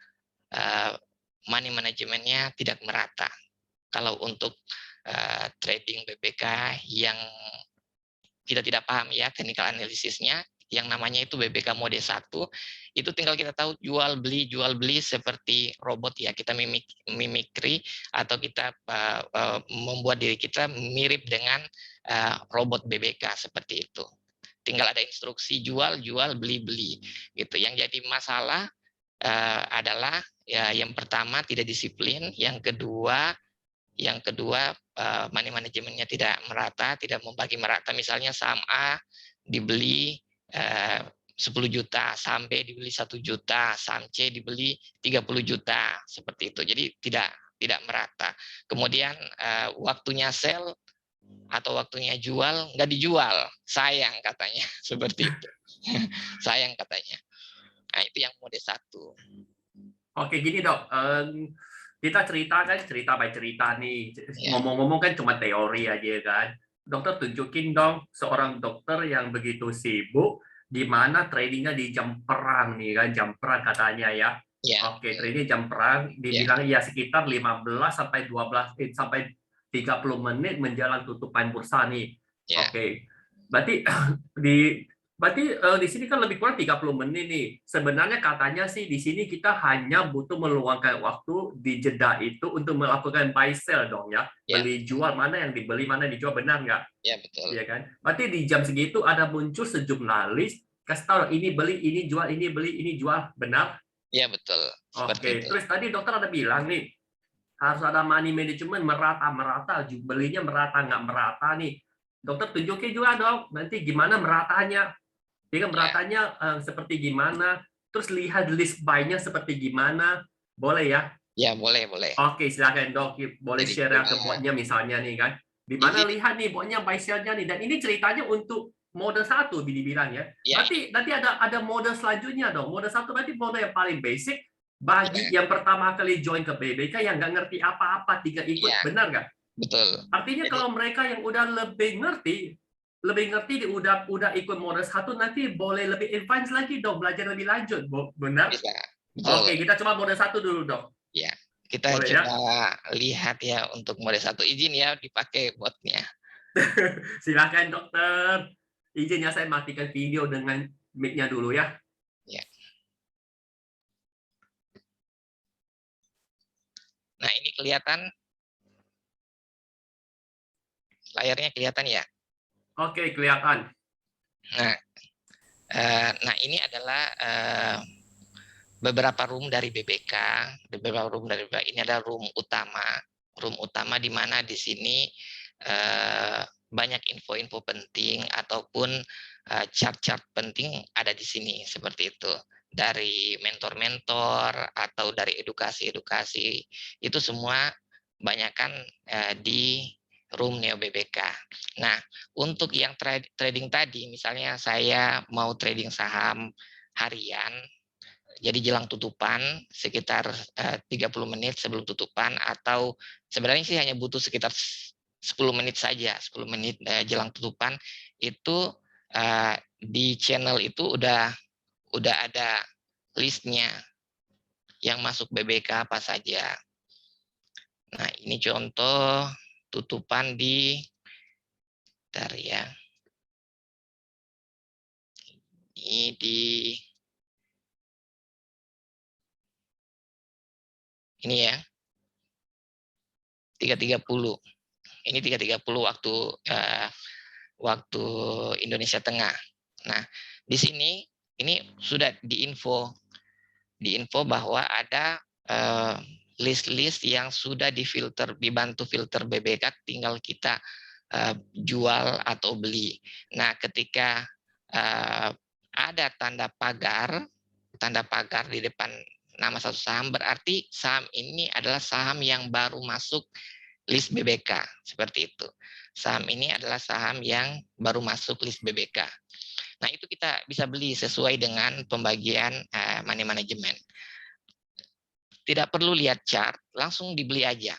money manajemennya tidak merata. Kalau untuk trading BBK yang kita tidak paham ya technical analisisnya, yang namanya itu BBK mode 1, itu tinggal kita tahu jual beli seperti robot ya, kita mimikri atau kita membuat diri kita mirip dengan robot BBK seperti itu. Tinggal ada instruksi jual beli gitu. Yang jadi masalah adalah ya yang pertama tidak disiplin, yang kedua money manajemennya tidak merata, tidak membagi merata. Misalnya saham A dibeli 10 juta, saham B dibeli 1 juta, saham C dibeli 30 juta, seperti itu. Jadi tidak merata. Kemudian waktunya sell atau waktunya jual nggak dijual, sayang katanya, seperti itu. Sayang katanya. Nah, itu yang mode 1. Oke, gini dok, kita cerita by cerita nih. Ngomong-ngomong kan cuma teori aja kan. Dokter tunjukin dong seorang dokter yang begitu sibuk, di mana tradingnya di jam perang nih kan, jam perang katanya ya. Oke, trading jam perang, dibilang ya sekitar 15 sampai 12 sampai 30 menit menjelang tutupan bursa nih. Oke. Berarti di sini kan lebih kurang 30 menit nih. Sebenarnya katanya sih di sini kita hanya butuh meluangkan waktu di jeda itu untuk melakukan buy sell dong ya. Beli jual, mana yang dibeli, mana yang dijual, benar nggak? Ya, betul. Iya kan? Berarti di jam segitu ada muncul sejumlah list, kasih tahu ini beli, ini jual, ini beli, ini jual, benar? Ya, betul. Oke, terus tadi dokter ada bilang nih, harus ada money management merata, belinya merata nggak merata nih. Dokter tunjukin juga dong, nanti gimana meratanya. Jadi meratanya seperti gimana, terus lihat list buy-nya seperti gimana, boleh ya? Ya, boleh. Oke, silakan dok, boleh share ke botnya misalnya nih kan. Di mana lihat nih botnya buy sell-nya nih, dan ini ceritanya untuk mode 1 dibilang ya. Nanti ada mode selanjutnya dong. Mode 1 berarti mode yang paling basic bagi yang pertama kali join ke BBK yang nggak ngerti apa-apa, tinggal ikut, benar nggak? Betul. Artinya kalau mereka yang udah lebih ngerti udah ikut mode 1, nanti boleh lebih advance lagi dong, belajar lebih lanjut, benar? Bisa. Betul. Oke, kita coba mode 1 dulu dok. Ya, kita boleh, coba lihat ya untuk mode 1. Izin ya dipakai botnya. Silakan dokter. Izin ya saya matikan video dengan mic-nya dulu ya. Ya. Nah, ini kelihatan layarnya kelihatan ya? Oke, kelihatan. Nah ini adalah beberapa room dari BBK. Ini adalah room utama di mana di sini banyak info-info penting ataupun chart-chart penting ada di sini, seperti itu. Dari mentor-mentor atau dari edukasi-edukasi, itu semua banyakkan di room Neo BBK. Nah, untuk yang trading tadi, misalnya saya mau trading saham harian, jadi jelang tutupan sekitar 30 menit sebelum tutupan, atau sebenarnya sih hanya butuh sekitar 10 menit saja, 10 menit jelang tutupan, itu di channel itu udah ada listnya yang masuk BBK apa saja. Nah, ini contoh tutupan di bentar ya. Ini ini ya. 3.30. Ini 3.30 waktu Indonesia Tengah. Nah, di sini ini sudah diinfo bahwa ada list-list yang sudah difilter, dibantu filter BBK, tinggal kita jual atau beli. Nah, ketika ada tanda pagar di depan nama satu saham, berarti saham ini adalah saham yang baru masuk list BBK, seperti itu. Saham ini adalah saham yang baru masuk list BBK. Nah, itu kita bisa beli sesuai dengan pembagian money management. Tidak perlu lihat chart, langsung dibeli aja.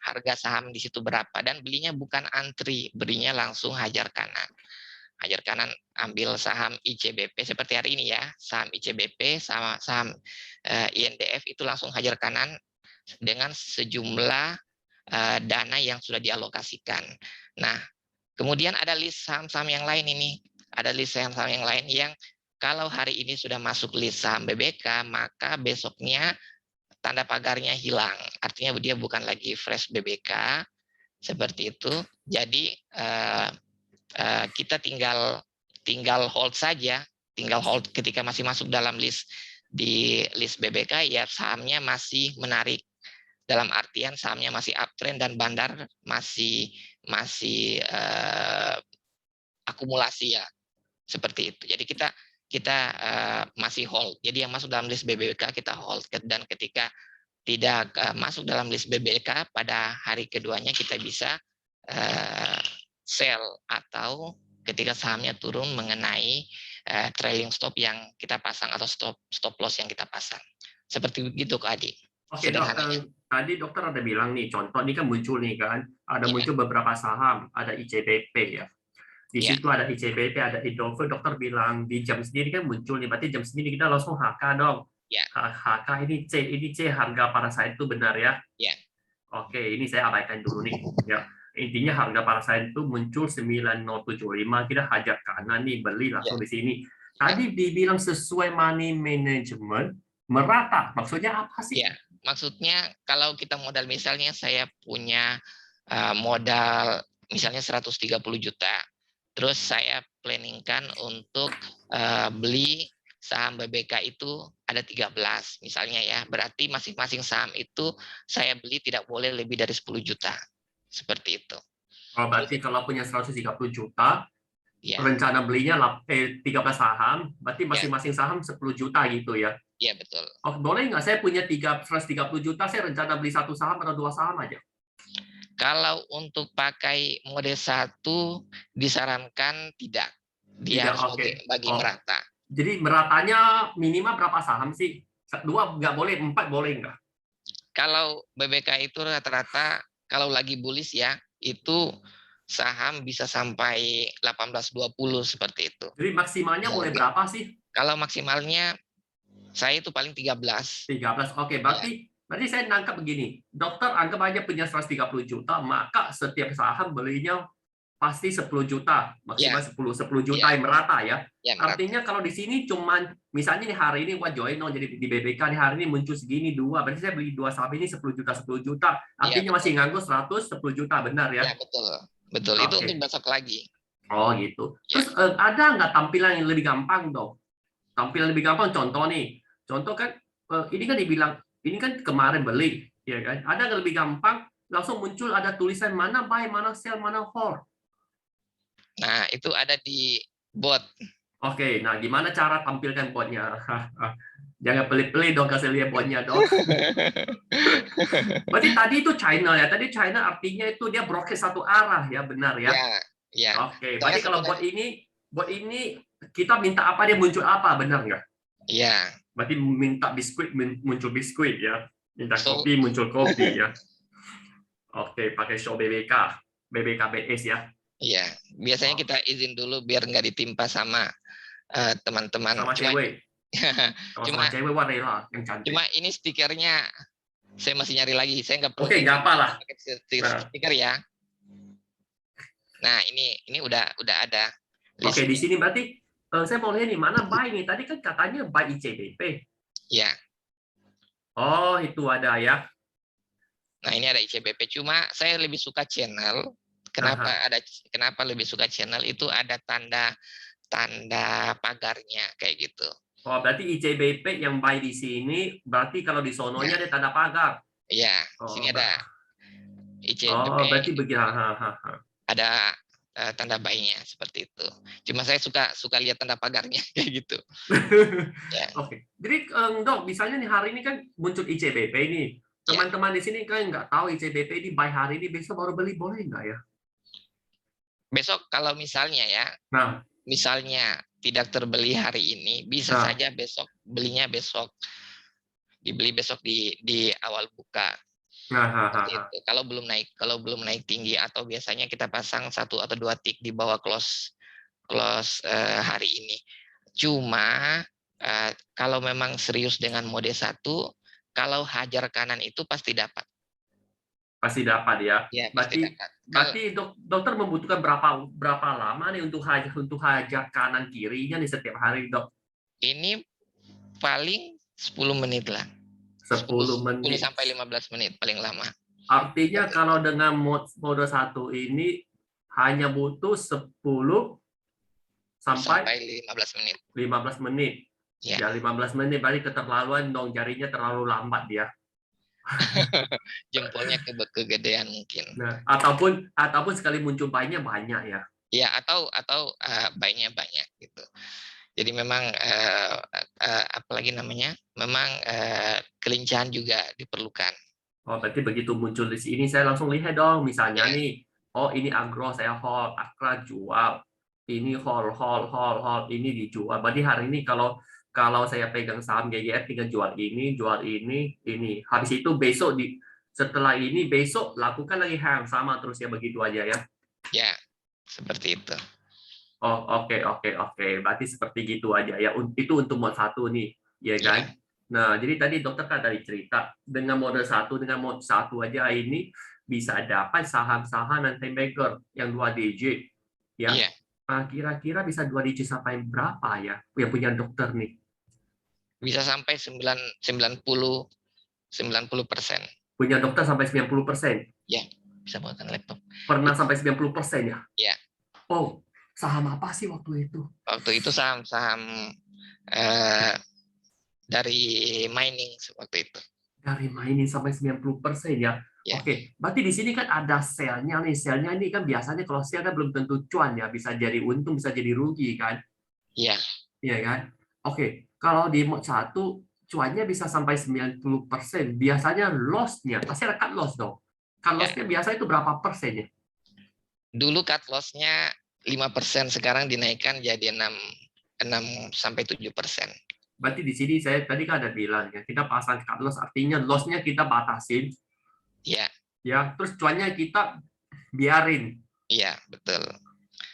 Harga saham di situ berapa, dan belinya bukan antri, belinya langsung hajar kanan. hajar kanan ambil saham ICBP seperti hari ini ya, saham ICBP sama saham INDF itu langsung hajar kanan dengan sejumlah dana yang sudah dialokasikan. Nah, kemudian ada list saham-saham yang lain ini, ada list saham-saham yang lain yang kalau hari ini sudah masuk list saham BBK, maka besoknya tanda pagarnya hilang. Artinya dia bukan lagi fresh BBK, seperti itu. Jadi kita tinggal hold saja, tinggal hold ketika masih masuk dalam list di list BBK ya sahamnya masih menarik, dalam artian sahamnya masih uptrend dan bandar masih akumulasi ya, seperti itu. Jadi kita masih hold. Jadi yang masuk dalam list BBK kita hold, dan ketika tidak masuk dalam list BBK pada hari keduanya kita bisa sell, atau ketika sahamnya turun mengenai trailing stop yang kita pasang atau stop loss yang kita pasang. Seperti begitu Kak Adi. Oke dok, tadi dokter ada bilang nih, contoh ini kan muncul nih kan, ada muncul beberapa saham, ada ICBP ya. Di situ ada ICBP, ada Indofood, dokter bilang di jam sendiri kan muncul nih, berarti jam sendiri kita langsung HK dong. HK ini C harga pada saat itu benar ya? Oke, ini saya abaikan dulu nih ya. Intinya harga pada saat itu muncul 9075, kita hajar kanan nih, beli langsung di sini. Tadi dibilang sesuai money management, merata. Maksudnya apa sih? Ya, maksudnya kalau kita modal, misalnya saya punya modal misalnya 130 juta, terus saya planningkan untuk beli saham BBK itu ada 13 misalnya ya, berarti masing-masing saham itu saya beli tidak boleh lebih dari 10 juta. Seperti itu. Oh, berarti kalau punya 130 juta, rencana belinya 13 saham, berarti masing-masing saham 10 juta gitu ya? Iya, betul. Oh, boleh nggak saya punya 130 juta, saya rencana beli satu saham atau dua saham aja? Kalau untuk pakai mode 1, disarankan tidak. Dia harus bagi merata. Jadi meratanya minimal berapa saham sih? 2 nggak boleh, 4 boleh nggak? Kalau BBK itu rata-rata, kalau lagi bullish ya, itu saham bisa sampai 18-20 seperti itu. Jadi maksimalnya boleh berapa sih? Kalau maksimalnya saya itu paling 13. 13. Oke, berarti saya nangkap begini. Dokter anggap aja punya 130 juta, maka setiap saham belinya pasti 10 juta, maksimal 10 juta yang merata ya. Artinya kalau di sini cuman misalnya nih hari ini gua join jadi di BBK nih hari ini muncul segini 2, berarti saya beli 2 saham ini 10 juta. Artinya masih nganggur 110 juta, benar ya? Ya, betul. Betul. Itu untuk besok lagi. Oh, gitu. Terus ada nggak tampilan yang lebih gampang, Dok? Tampilan lebih gampang, contoh nih. Contoh kan ini kan dibilang ini kan kemarin beli, ya kan? Ada nggak lebih gampang langsung muncul ada tulisan mana buy, mana sell, mana hold? Nah, itu ada di bot. Oke, nah gimana cara tampilkan botnya? Jangan pelit-pelit dong kasih lihat botnya dong. Berarti tadi itu China ya? Tadi China artinya itu dia broker satu arah ya, benar ya? Ya. Oke, berarti kalau bot ini kita minta apa dia muncul apa, benar nggak? Iya. Berarti minta biskuit muncul biskuit ya, minta kopi muncul kopi ya. Oke, pakai show BBKBS ya. Iya, biasanya kita izin dulu biar nggak ditimpa sama teman-teman. Sama cewek. Sama cewek warna yang cantik. Cuma ini stikernya saya masih nyari lagi. Saya nggak perlu. Oke, nggak apa-lah. Stiker ya. Nah, ini udah ada. Oke, di sini berarti saya mau lihat nih mana buy nih. Tadi kan katanya buy ICBP. Iya. Oh, itu ada ya. Nah, ini ada ICBP. Cuma saya lebih suka channel. Kenapa lebih suka channel itu ada tanda pagarnya kayak gitu. Oh, berarti ICBP yang buy di sini berarti kalau di sononya ada tanda pagar. Iya, sini ada ICBP. Oh, berarti begini. Ada tanda buy-nya seperti itu. Cuma saya suka lihat tanda pagarnya kayak gitu. Oke. Jadi Dok, misalnya nih hari ini kan muncul ICBP ini. Teman-teman di sini kan nggak tahu ICBP ini buy hari ini, besok baru beli, boleh nggak ya? Besok kalau misalnya ya, misalnya tidak terbeli hari ini, bisa saja besok belinya besok, dibeli besok di awal buka. Itu. Kalau belum naik tinggi, atau biasanya kita pasang 1 atau 2 tick di bawah close close hari ini. Cuma kalau memang serius dengan mode 1, kalau hajar kanan itu pasti dapat. Pasti dapat ya. Ya, pasti dapat. Berarti dokter membutuhkan berapa lama nih untuk hajar kanan kirinya nih setiap hari, Dok? Ini paling 10 menit lah. 10 menit. 10 sampai 15 menit paling lama. Artinya kalau dengan mode 1 ini hanya butuh 10 sampai 15 menit. 15 menit. Ya, 15 menit berarti keterlaluan dong, jarinya terlalu lambat dia. Jempolnya kegedean mungkin. Nah, ataupun sekali muncul bayinya banyak ya. Ya, atau bayinya banyak gitu. Jadi memang apalagi namanya? Memang kelincahan juga diperlukan. Oh, berarti begitu muncul di sini saya langsung lihat dong, misalnya nih, oh ini agro saya hold, akra jual, ini hold, ini dijual. Berarti hari ini kalau saya pegang saham GGF tinggal jual ini. Habis itu setelah ini besok lakukan lagi hal yang sama terus ya, begitu aja ya. Ya, seperti itu. Oh, oke. Berarti seperti gitu aja ya. Itu untuk mode 1 nih, ya kan? Ya. Nah, jadi tadi dokter kan dari cerita dengan mode 1 aja ini bisa dapat saham-saham nanti maker yang 2 digit ya. Iya. Nah, kira-kira bisa 2 digit sampai berapa ya yang punya dokter nih? Bisa sampai 90%. Punya dokter sampai 90%? Ya, bisa buatkan laptop. Pernah sampai 90% ya? Iya. Oh, saham apa sih waktu itu? Waktu itu saham dari mining waktu itu. Dari mining sampai 90% ya? Ya. Oke, berarti di sini kan ada sell-nya nih. Sell-nya ini kan biasanya kalau sell kan belum tentu cuan ya, bisa jadi untung, bisa jadi rugi kan? Iya. Iya kan? Oke, kalau di mode 1 cuannya bisa sampai 90%. Biasanya loss-nya, pasti ada cut loss dong. Cut loss-nya biasanya itu berapa persen ya? Dulu cut loss-nya 5%, sekarang dinaikkan jadi 6 sampai 7%. Berarti di sini saya tadi kan ada bilang ya, kita pasang cut loss, artinya loss-nya kita batasin. Iya. Ya, terus cuannya kita biarin. Iya, betul.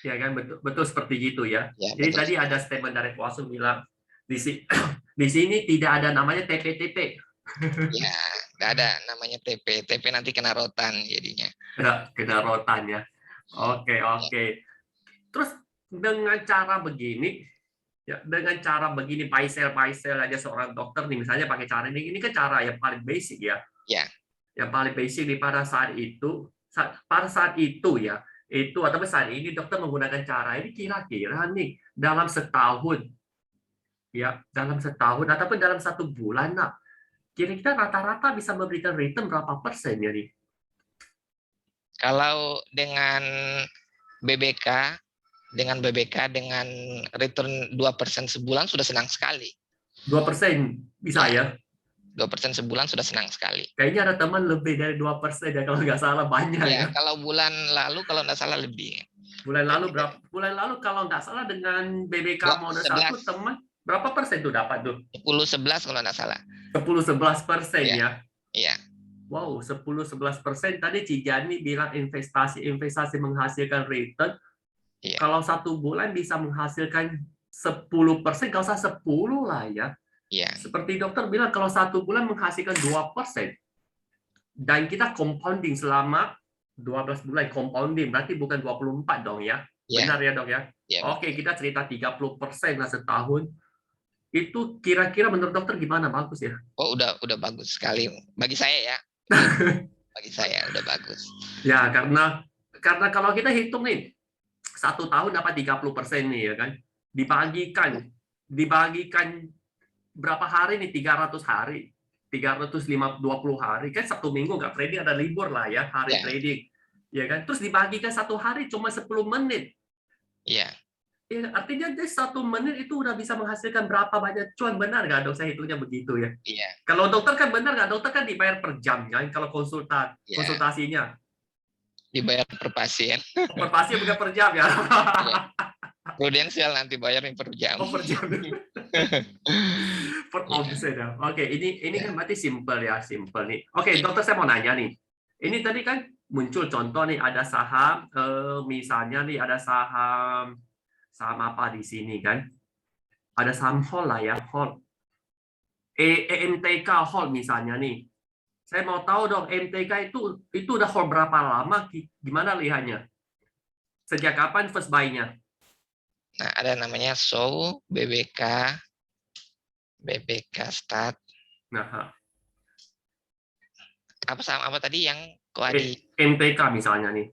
Ya kan, betul seperti gitu ya. Ya, jadi betul. Tadi ada statement dari Kuasu bilang di sini tidak ada namanya TP. Ya, nggak ada namanya TP. TP nanti kena rotan jadinya. Kena rotan ya. Oke. Terus dengan cara begini, buy sell aja seorang dokter nih, misalnya pakai cara ini kan cara yang paling basic ya. Ya. Yang paling basic pada saat itu ya, atau saat ini dokter menggunakan cara ini kira-kira nih dalam setahun ataupun dalam 1 bulan, nah, kira-kira rata-rata bisa memberikan return berapa persen ya nih? Kalau dengan BBK dengan return 2% sebulan sudah senang sekali. 2% bisa ya? 2% sebulan sudah senang sekali. Kayaknya ada teman lebih dari 2% ya, kalau nggak salah banyak ya. Kalau bulan lalu kalau nggak salah lebih. Bulan lalu berapa? Bulan lalu kalau nggak salah dengan BBK mode 1 teman berapa persen tuh dapat tuh? 10-11 kalau nggak salah. 10-11% ya? Iya. Wow, 10-11%. Tadi Cijani bilang investasi menghasilkan return. Iya. Kalau 1 bulan bisa menghasilkan 10%, nggak usah 10 lah ya. Iya. Seperti dokter bilang, kalau 1 bulan menghasilkan 2%. Dan kita compounding selama 12 bulan. Compounding berarti bukan 24 dong ya. Benar ya dok ya? Oke, kita cerita 30% lah setahun. Itu kira-kira menurut dokter gimana? Bagus ya? Oh, udah bagus sekali. Bagi saya ya. Bagi saya udah bagus. Ya, karena kalau kita hitung nih, 1 tahun dapat 30% nih ya kan, dibagikan berapa hari nih? 300 hari, 320 hari kan, 1 minggu nggak trading, ada libur lah ya, hari trading ya kan, terus dibagikan 1 hari cuma 10 menit. Iya. Ya, artinya 1 menit itu udah bisa menghasilkan berapa banyak cuan, benar nggak dok? Saya hitungnya begitu ya. Iya. Kalau dokter kan benar nggak? Dokter kan dibayar per jam kan kalau konsultasinya. Dibayar per pasien. Per pasien bukan per jam ya. Prudensial nanti bayarin per jam. Oh, per jam. Per omset ya. Oke, ini kan berarti simple nih. Oke, dokter saya mau nanya nih. Ini tadi kan muncul contoh nih, ada saham misalnya nih ada saham saham apa di sini kan? Ada saham hold lah ya, hold. EMTK hold misalnya nih. Saya mau tahu dong, MTK itu udah hold berapa lama? Gimana lihatnya? Sejak kapan first buy-nya? Nah, ada namanya show BBK start. Nah, Apa saham apa tadi yang Koadi? MTK misalnya nih.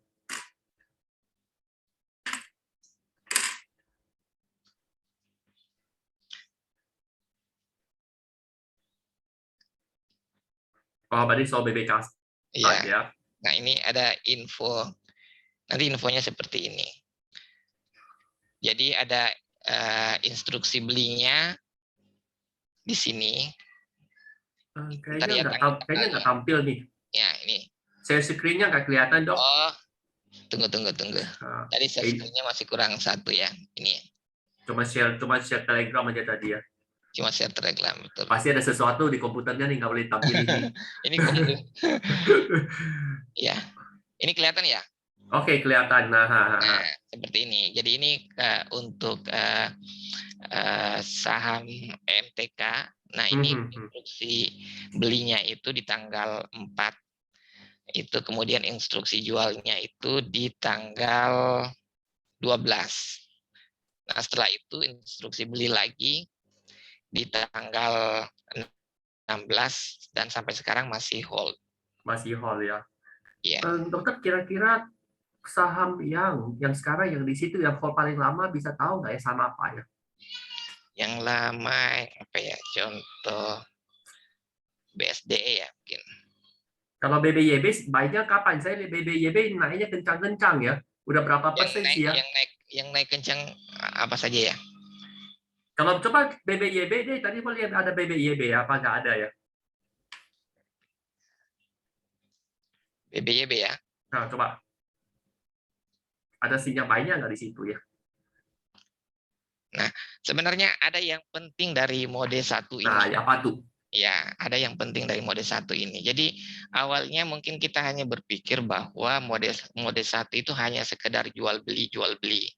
Oh, berarti soal BBK Iya. ya. Nah, ini ada info. Nanti infonya seperti ini. Jadi ada instruksi belinya di sini. Kayaknya nggak tampil nih. Ya, ini. Share screen-nya nggak kelihatan, Dok. Oh, tunggu. Tadi share screen-nya masih kurang satu ya. Ini. Cuma share Telegram aja tadi ya. Cuma share Telegram, betul. Pasti ada sesuatu di komputernya nih nggak boleh tampil ini. Ini komputer. Ya, ini kelihatan ya? Oke, kelihatan. Nah, seperti ini. Jadi ini untuk saham MTK. Nah, ini instruksi belinya itu di tanggal 4. Itu kemudian instruksi jualnya itu di tanggal 12. Nah, setelah itu instruksi beli lagi di tanggal 16 dan sampai sekarang masih hold. Masih hold ya. Iya. Dokter, kira-kira saham yang sekarang yang di situ yang hold paling lama bisa tahu nggak ya sama apa ya? Yang lama apa ya? Contoh BSDE ya mungkin. Kalau BBYB banyak kapan? Saya lihat BBYB naiknya kencang-kencang ya. Udah berapa persen sih ya? Yang naik kencang apa saja ya? Kalau coba BBYB deh, tadi mau lihat ada BBYB apa nggak ada ya? BBYB ya. Nah, coba. Ada sinyal buy-nya nggak di situ ya? Nah, sebenarnya ada yang penting dari mode 1 ini. Nah, apa tuh? Ya, ada yang penting dari mode 1 ini. Jadi, awalnya mungkin kita hanya berpikir bahwa mode 1 itu hanya sekedar jual beli.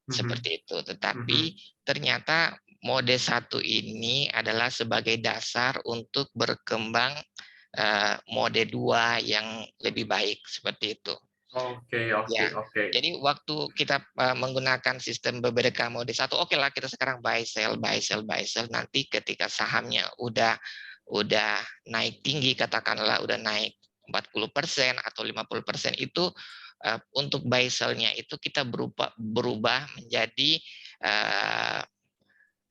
Seperti itu. Tetapi ternyata mode 1 ini adalah sebagai dasar untuk berkembang mode 2 yang lebih baik seperti itu. Oke. Jadi waktu kita menggunakan sistem BBK mode 1, oke lah kita sekarang buy sell. Nanti ketika sahamnya udah naik tinggi, katakanlah udah naik 40% atau 50% itu untuk buy sell-nya itu kita berubah menjadi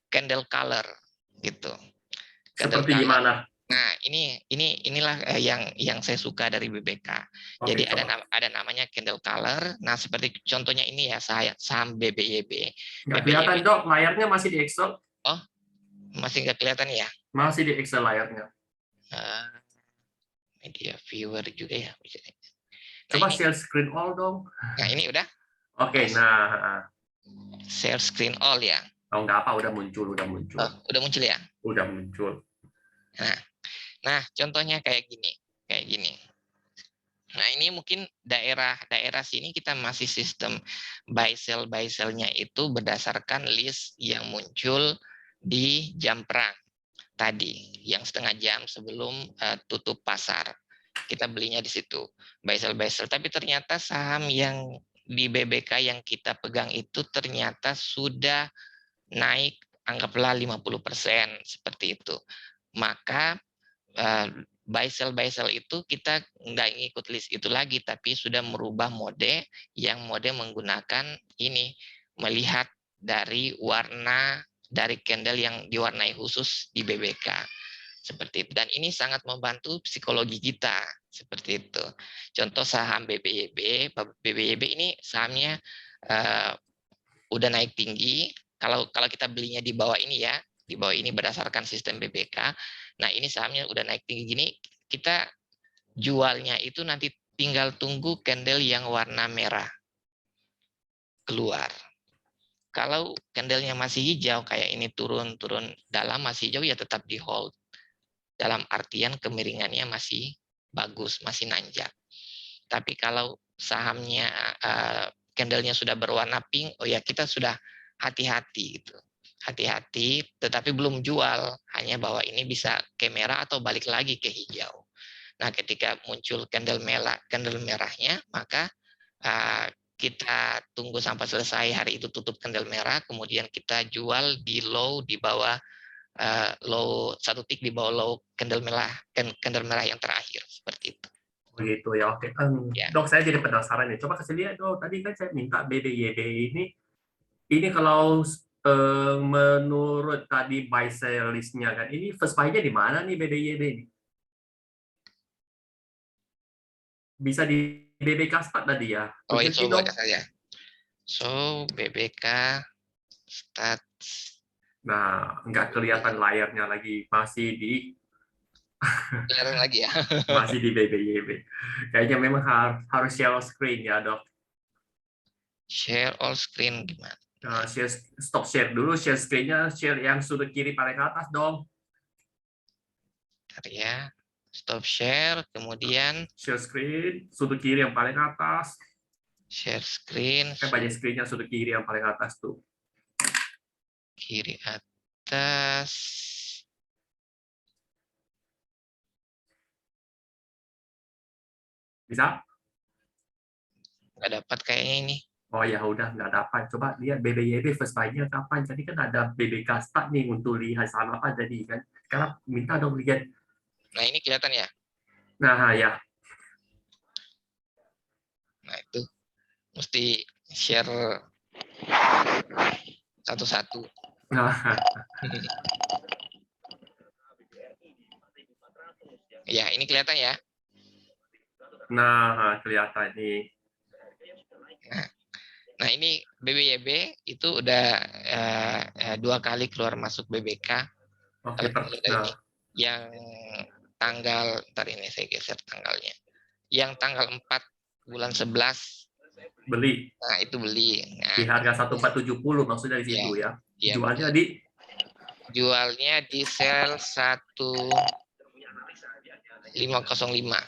candle color gitu. Seperti gimana? Nah, inilah yang saya suka dari BBK. Jadi ada namanya candle color. Nah, seperti contohnya ini ya, saham BBYB. Nggak kelihatan, Dok. Layarnya masih di Excel. Oh, masih nggak kelihatan ya? Masih di Excel layarnya. Media viewer juga ya. Coba share screen all dong. Nah, ini udah. Oke, nah. Share screen all ya. Oh, nggak apa, udah muncul. Oh, udah muncul ya? Udah muncul. Nah, contohnya kayak gini. Nah, ini mungkin daerah sini kita masih sistem buy sell-nya itu berdasarkan list yang muncul di jam perang tadi, yang setengah jam sebelum tutup pasar. Kita belinya di situ, buy sell. Tapi ternyata saham yang di BBK yang kita pegang itu ternyata sudah naik, anggaplah 50%, seperti itu. Maka buy sell itu kita nggak ngikut list itu lagi, tapi sudah merubah mode menggunakan ini, melihat dari warna dari candle yang diwarnai khusus di BBK seperti itu. Dan ini sangat membantu psikologi kita seperti itu. Contoh saham BBYB ini sahamnya udah naik tinggi. Kalau kita belinya di bawah ini ya, di bawah ini berdasarkan sistem BBK. Nah, ini sahamnya udah naik tinggi gini, kita jualnya itu nanti tinggal tunggu candle yang warna merah keluar. Kalau candlenya masih hijau, kayak ini turun dalam masih hijau, ya tetap di hold. Dalam artian kemiringannya masih bagus, masih nanjak. Tapi kalau sahamnya candlenya sudah berwarna pink, oh ya kita sudah hati-hati gitu. Hati-hati, tetapi belum jual, hanya bahwa ini bisa ke merah atau balik lagi ke hijau. Nah, ketika muncul candle merahnya, maka kita tunggu sampai selesai hari itu tutup candle merah, kemudian kita jual di low di bawah low 1 tick di bawah low candle merah yang terakhir, seperti itu. Begitu ya, oke. Ya. Dok, saya jadi penasaran nih. Coba kasih lihat dong. Tadi kan saya minta BBYB ini kalau menurut tadi buy sell list-nya kan, ini first buy-nya di mana nih BBYB ini? Bisa di BBK Start tadi ya? Oh, itu baca saja. So, BBK Start. Nah, nggak kelihatan layarnya lagi, masih di lagi ya. masih di BBYB. Kayaknya memang harus share screen ya, Dok. Share all screen gimana? Nah, stop share dulu, share screen-nya, share yang sudut kiri paling atas dong. Bentar ya. Stop share, kemudian share screen, sudut kiri yang paling atas. Share screen. Banyak screen-nya sudut kiri yang paling atas tuh. Kiri atas. Bisa? Nggak dapat kayaknya ini. Oh ya udah, nggak dapat. Coba lihat BBYB first buy-nya kapan. Jadi kan ada BBK Start nih untuk lihat saham apa jadi kan. Sekarang minta dong lihat. Nah, ini kelihatan ya? Nah, ya. Nah, itu mesti share satu-satu. Ya, ini kelihatan ya? Nah, kelihatan nih. Nah, ini BBYB itu udah 2 kali keluar masuk BBK. Oke, ini yang tanggal, ntar ini saya geser tanggalnya. Yang tanggal 4 bulan 11 beli. Nah, itu beli. Nah, di harga 1470 maksudnya di situ ya. Jualnya di sell 1505.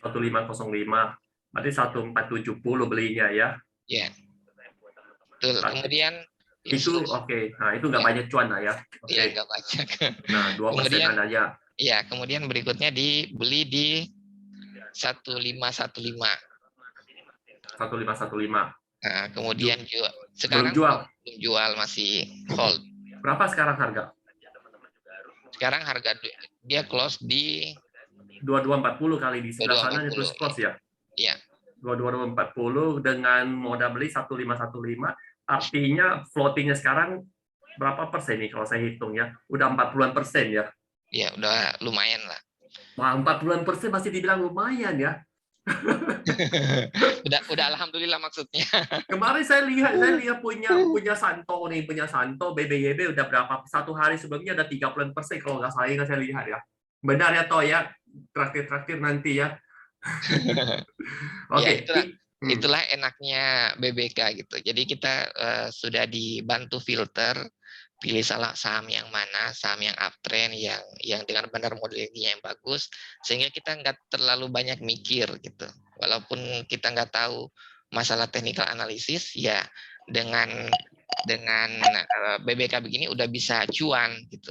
1505. Berarti 1470 belinya ya. Ya. Betul. Kemudian itu oke. Nah, itu nggak banyak cuan lah ya. Oke. Iya, nggak banyak. Nah, 2% aja. Iya, kemudian berikutnya dibeli di 1515. 1515. Nah, kemudian sekarang belum jual, masih hold. Berapa sekarang harga? Sekarang harga dia close di 2240 kali di sebelah sana terus close ya. Iya. 2240 dengan modal beli 1515, artinya floatingnya sekarang berapa persen nih kalau saya hitung ya? Udah 40% ya? Iya, udah lumayan lah. Wah, 40% masih dibilang lumayan ya? udah alhamdulillah maksudnya. Kemarin saya lihat punya Santo BBYB udah berapa? 1 hari sebelumnya ada 30% kalau nggak salah saya lihat ya. Benar ya Toh ya? Traktir nanti ya. Oke. Ya, itulah enaknya BBK gitu. Jadi kita sudah dibantu filter, pilih saham yang mana, saham yang uptrend, yang dengan benar modelnya yang bagus, sehingga kita nggak terlalu banyak mikir gitu. Walaupun kita nggak tahu masalah technical analysis, ya dengan BBK begini udah bisa cuan gitu.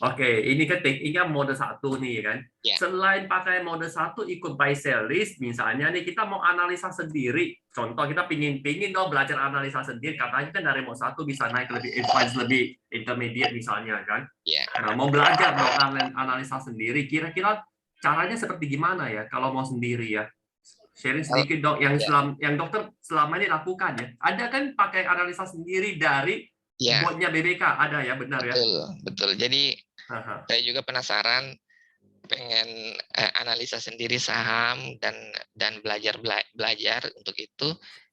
Oke, ini kan tekniknya mode 1 nih kan. Yeah. Selain pakai mode 1 ikut buy sell list, misalnya nih kita mau analisa sendiri. Contoh kita pingin dong belajar analisa sendiri. Katanya kan dari mode 1 bisa naik lebih advance, lebih intermediate misalnya kan. Yeah. Nah, mau belajar dong analisa sendiri. Kira-kira caranya seperti gimana ya kalau mau sendiri ya? Sharing sedikit dong yang dokter selama ini lakukan ya. Ada kan pakai analisa sendiri dari botnya BBK, ada ya, benar ya? Betul. Jadi saya juga penasaran, pengen analisa sendiri saham dan belajar untuk itu.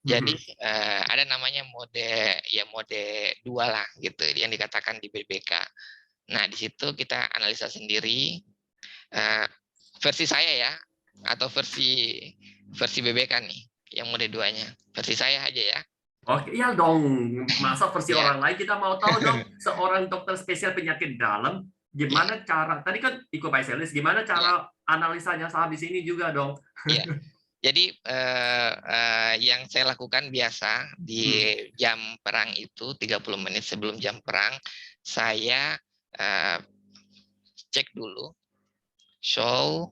Jadi ada namanya mode 2 lah gitu yang dikatakan di BBK. Nah, di situ kita analisa sendiri versi saya ya, atau versi BBK nih yang mode 2-nya. Versi saya aja ya. Oke, iya dong. Masa versi orang lain, kita mau tahu dong seorang dokter spesial penyakit dalam gimana cara, tadi kan ikut buy sell list, gimana cara analisanya saham di sini juga dong. Jadi yang saya lakukan biasa di jam perang itu 30 menit sebelum jam perang, saya cek dulu show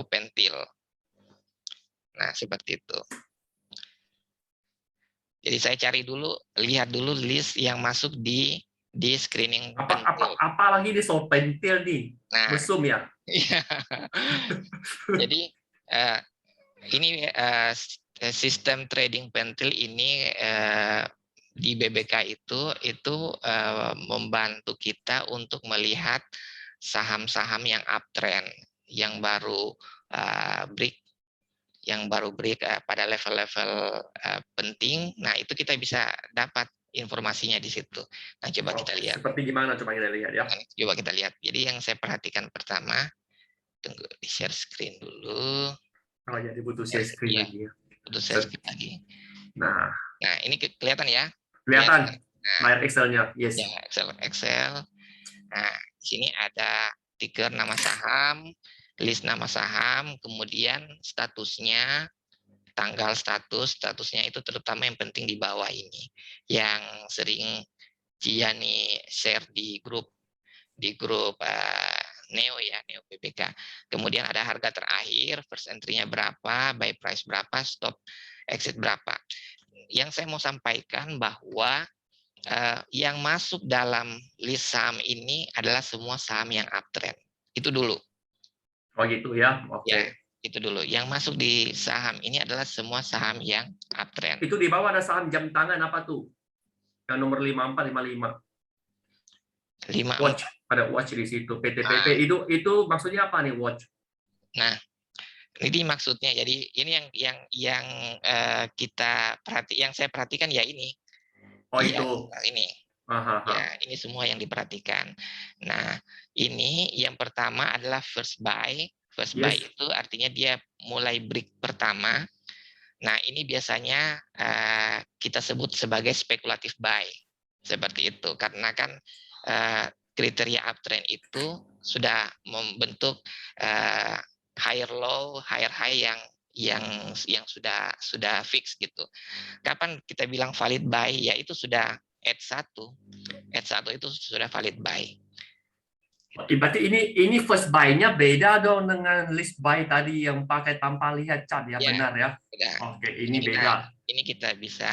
pentil. Nah, seperti itu. Jadi saya cari dulu, lihat dulu list yang masuk di screening pentil. Apalagi di show pentil nih, mesum ya. Iya. Jadi ini sistem trading pentil ini di BBK itu membantu kita untuk melihat saham-saham yang uptrend, yang baru break pada level-level penting. Nah, itu kita bisa dapat informasinya di situ. Nah, coba kita lihat. Seperti gimana? Coba kita lihat ya. Coba kita lihat. Jadi yang saya perhatikan pertama, tunggu di share screen dulu. Oh, jadi butuh share screen lagi ya. Butuh share screen lagi. Nah, ini kelihatan ya? Kelihatan. Layar Excel-nya. Yes. Ya, Excel. Nah, di sini ada ticker nama saham, list nama saham, kemudian statusnya, tanggal statusnya itu terutama yang penting di bawah ini, yang sering Cia nih share di grup Neo ya, Neo BBK. Kemudian ada harga terakhir, first entry-nya berapa, buy price berapa, stop exit berapa. Yang saya mau sampaikan bahwa yang masuk dalam list saham ini adalah semua saham yang uptrend. Itu dulu. Oh gitu ya, oke. Ya, itu dulu. Yang masuk di saham ini adalah semua saham yang uptrend. Itu di bawah ada saham jam tangan apa tuh? Yang nomor 5455. Watch, ada watch di situ. PTPP itu maksudnya apa nih watch? Nah, ini maksudnya. Jadi ini yang yang saya perhatikan ya ini. Oh ya, itu. Ini. Aha. Ya, ini semua yang diperhatikan. Nah, ini yang pertama adalah first buy. First buy itu artinya dia mulai break pertama. Nah, ini biasanya kita sebut sebagai spekulatif buy. Seperti itu. Karena kan kriteria uptrend itu sudah membentuk higher low, higher high yang sudah fix gitu. Kapan kita bilang valid buy? Ya itu sudah Edge 1 itu sudah valid buy. Berarti ini first buy-nya beda dong dengan list buy tadi yang pakai tanpa lihat chart ya, benar ya? Beda. Oke, ini beda. Ini kita bisa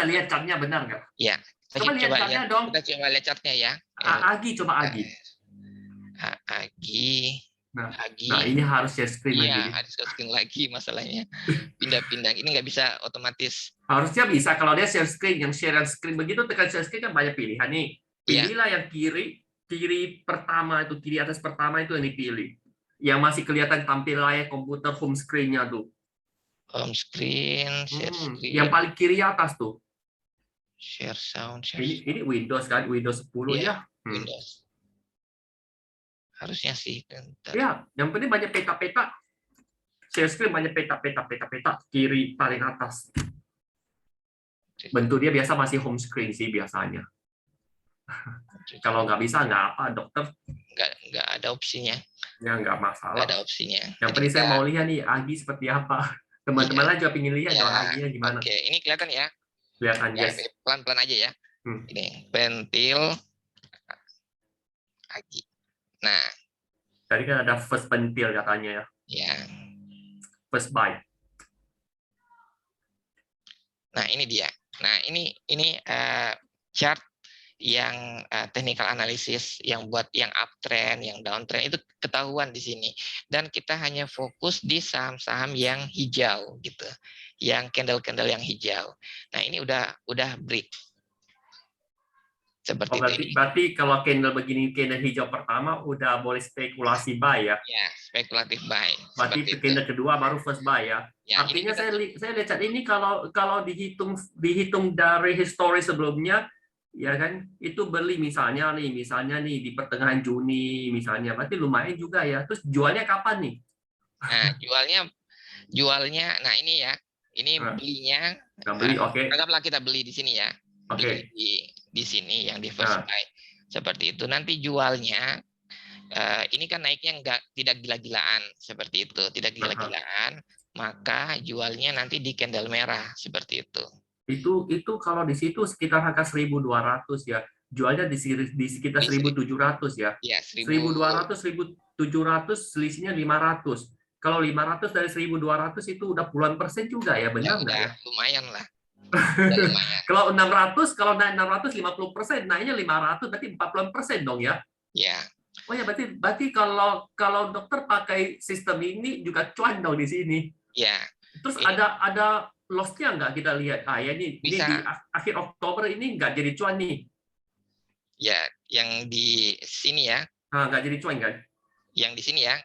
lihat chart-nya benar nggak? Ya. Coba lihat chart-nya dong. Kita coba lihat chart-nya ya. Coba Agi. Nah, ini harus share screen lagi. Iya, harus share screen lagi masalahnya. Pindah-pindah. Ini nggak bisa otomatis. Harusnya bisa kalau dia share screen. Yang share screen begitu, tekan share screen kan banyak pilihan nih. Pilihlah yang kiri pertama itu, kiri atas pertama itu yang dipilih. Yang masih kelihatan tampil layar komputer home screen-nya tuh. Home screen, share screen. Yang paling kiri atas tuh. Share sound. Ini Windows kan, Windows 10 ya. Windows. Harusnya sih. Ya, yang penting banyak peta-peta. Share screen banyak peta-peta kiri paling atas. Bentuk dia biasa masih home screen sih biasanya. Kalau nggak bisa nggak apa, dokter. Nggak ada opsinya. Ya nggak masalah. Nggak ada opsinya. Yang penting saya mau lihat nih Agi seperti apa. Teman-teman lain juga ingin lihat dong Aginya gimana. Oke, ini kelihatan ya. Kelihatan ya, pelan-pelan aja ya. Ini pentil Agi. Nah, tadi kan ada first pentil katanya ya. Ya. First buy. Nah, ini dia. Nah, ini chart yang technical analysis yang buat yang uptrend, yang downtrend itu ketahuan di sini. Dan kita hanya fokus di saham-saham yang hijau gitu. Yang candle-candle yang hijau. Nah, ini udah break. Seperti itu. Berarti kalau candle begini, candle hijau pertama udah boleh spekulasi buy ya? Ya, spekulatif buy. Berarti candle kedua baru first buy ya? Artinya saya lihat ini kalau dihitung dari histori sebelumnya, ya kan itu beli misalnya nih di pertengahan Juni misalnya, berarti lumayan juga ya. Terus jualnya kapan nih? Nah, jualnya, nah ini ya, ini belinya. Oke. Anggaplah kita beli di sini ya. Oke. Di sini yang di first buy seperti itu. Nanti jualnya ini kan naiknya tidak gila-gilaan seperti itu, tidak gila-gilaan, maka jualnya nanti di candle merah seperti itu. Itu kalau di situ sekitar harga 1.200 ya. Jualnya di sekitar 1.700 ya. Ya, 1.200, 1.700 selisihnya 500. Kalau 500 dari 1.200 itu udah puluhan persen juga ya, benar nggak ya? Lumayan lah. Kalau 600, kalau naik 600 50%, naiknya 500 berarti 40% dong ya? Ya. Oh ya, berarti kalau dokter pakai sistem ini juga cuan dong di sini. Ya. Terus ada loss-nya nggak kita lihat? Ya ini di akhir Oktober ini nggak jadi cuan nih. Ya, yang di sini ya. Nggak jadi cuan kan? Yang di sini ya.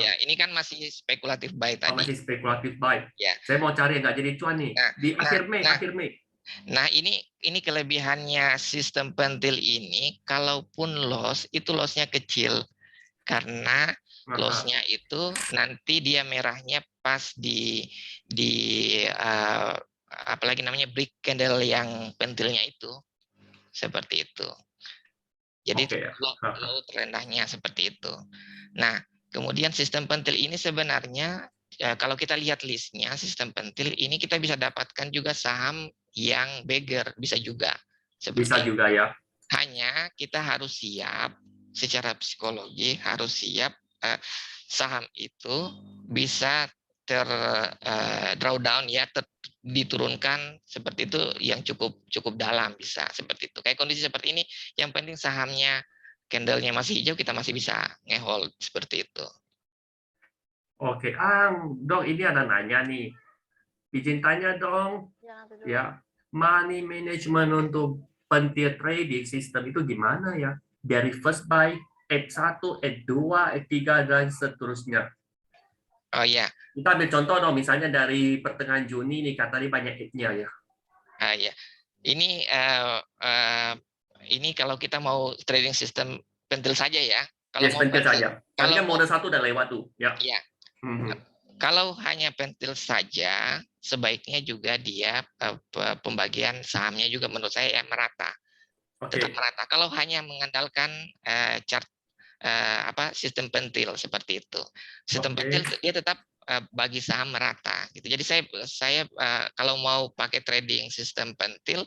Ya, ini kan masih spekulatif buy tadi. Masih spekulatif buy. Ya. Saya mau cari yang nggak jadi cuan nih. Di akhir Mei. Nah, ini kelebihannya sistem pentil ini, kalaupun loss, itu loss-nya kecil. Karena loss-nya itu nanti dia merahnya pas di apalagi namanya break candle yang pentilnya itu. Seperti itu. Jadi low terendahnya seperti itu. Nah, kemudian sistem pentil ini sebenarnya kalau kita lihat listnya sistem pentil ini kita bisa dapatkan juga saham yang beggar, bisa juga. Bisa juga ya. Hanya kita harus siap secara psikologi, harus siap saham itu bisa drawdown ya, diturunkan seperti itu yang cukup dalam, bisa seperti itu. Kayak kondisi seperti ini, yang penting sahamnya candle-nya masih hijau, kita masih bisa nge-hold seperti itu. Oke, dong ini ada nanya nih. Izin tanya dong. Ya, money management untuk pentil trading sistem itu gimana ya? Dari first buy, Ed1, Ed2, Ed3 dan seterusnya. Oh ya. Kita ambil contoh dong, misalnya dari pertengahan Juni nih, katanya banyak Ed-nya ya. Ya. Ini kalau kita mau trading sistem pentil saja ya. Kalau mau pentil saja. Kalau mode 1 udah lewat tuh. Ya. Iya. Kalau hanya pentil saja, sebaiknya juga dia pembagian sahamnya juga menurut saya ya merata. Tetap merata. Kalau hanya mengandalkan chart sistem pentil seperti itu. Sistem pentil dia tetap bagi saham merata gitu. Jadi saya kalau mau pakai trading sistem pentil,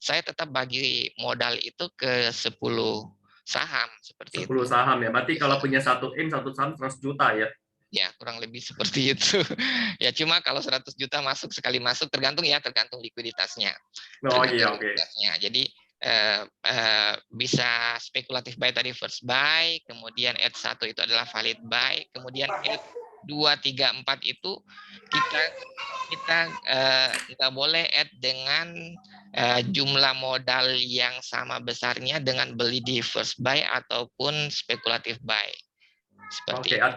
saya tetap bagi modal itu ke 10 saham seperti 10 itu. 10 saham ya. Berarti kalau punya 1 M, 1 saham 100 juta ya. Ya, kurang lebih seperti itu. Ya, cuma kalau 100 juta sekali masuk tergantung likuiditasnya. Likuiditasnya. Jadi bisa spekulatif buy tadi first buy, kemudian Ed1 itu adalah valid buy, kemudian Ed2, 3, 4 itu kita boleh add dengan jumlah modal yang sama besarnya dengan beli di first buy ataupun spekulatif buy.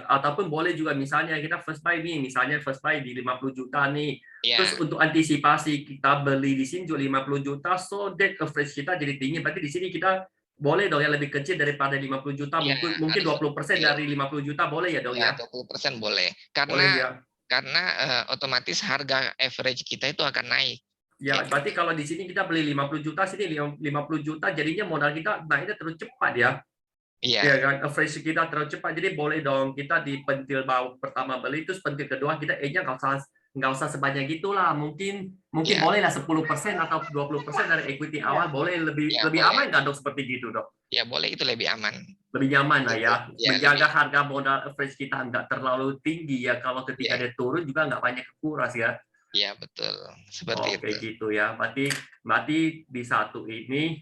Ataupun boleh juga misalnya kita first buy nih, misalnya first buy di 50 juta nih. Terus untuk antisipasi kita beli di sini juga 50 juta, so that average kita jadi tinggi. Berarti di sini kita boleh dong yang lebih kecil daripada 50 juta, mungkin 20% dari 50 juta boleh ya dong ya? 20% boleh. Karena otomatis harga average kita itu akan naik. Ya, berarti kalau di sini kita beli 50 juta, sini 50 juta, jadinya modal kita naiknya terus cepat ya. Iya kan, average kita terlalu cepat, jadi boleh dong kita di pentil pertama beli, terus pentil kedua kita nggak usah sebanyak gitulah, mungkin bolehlah 10% atau 20% dari equity awal, boleh lebih aman nggak dok seperti gitu dok? Ya boleh, itu lebih aman. Lebih nyaman lah ya, menjaga harga modal average kita nggak terlalu tinggi ya, kalau ketika dia turun juga nggak banyak kekuras ya. Iya betul, seperti itu. Gitu ya, berarti di satu ini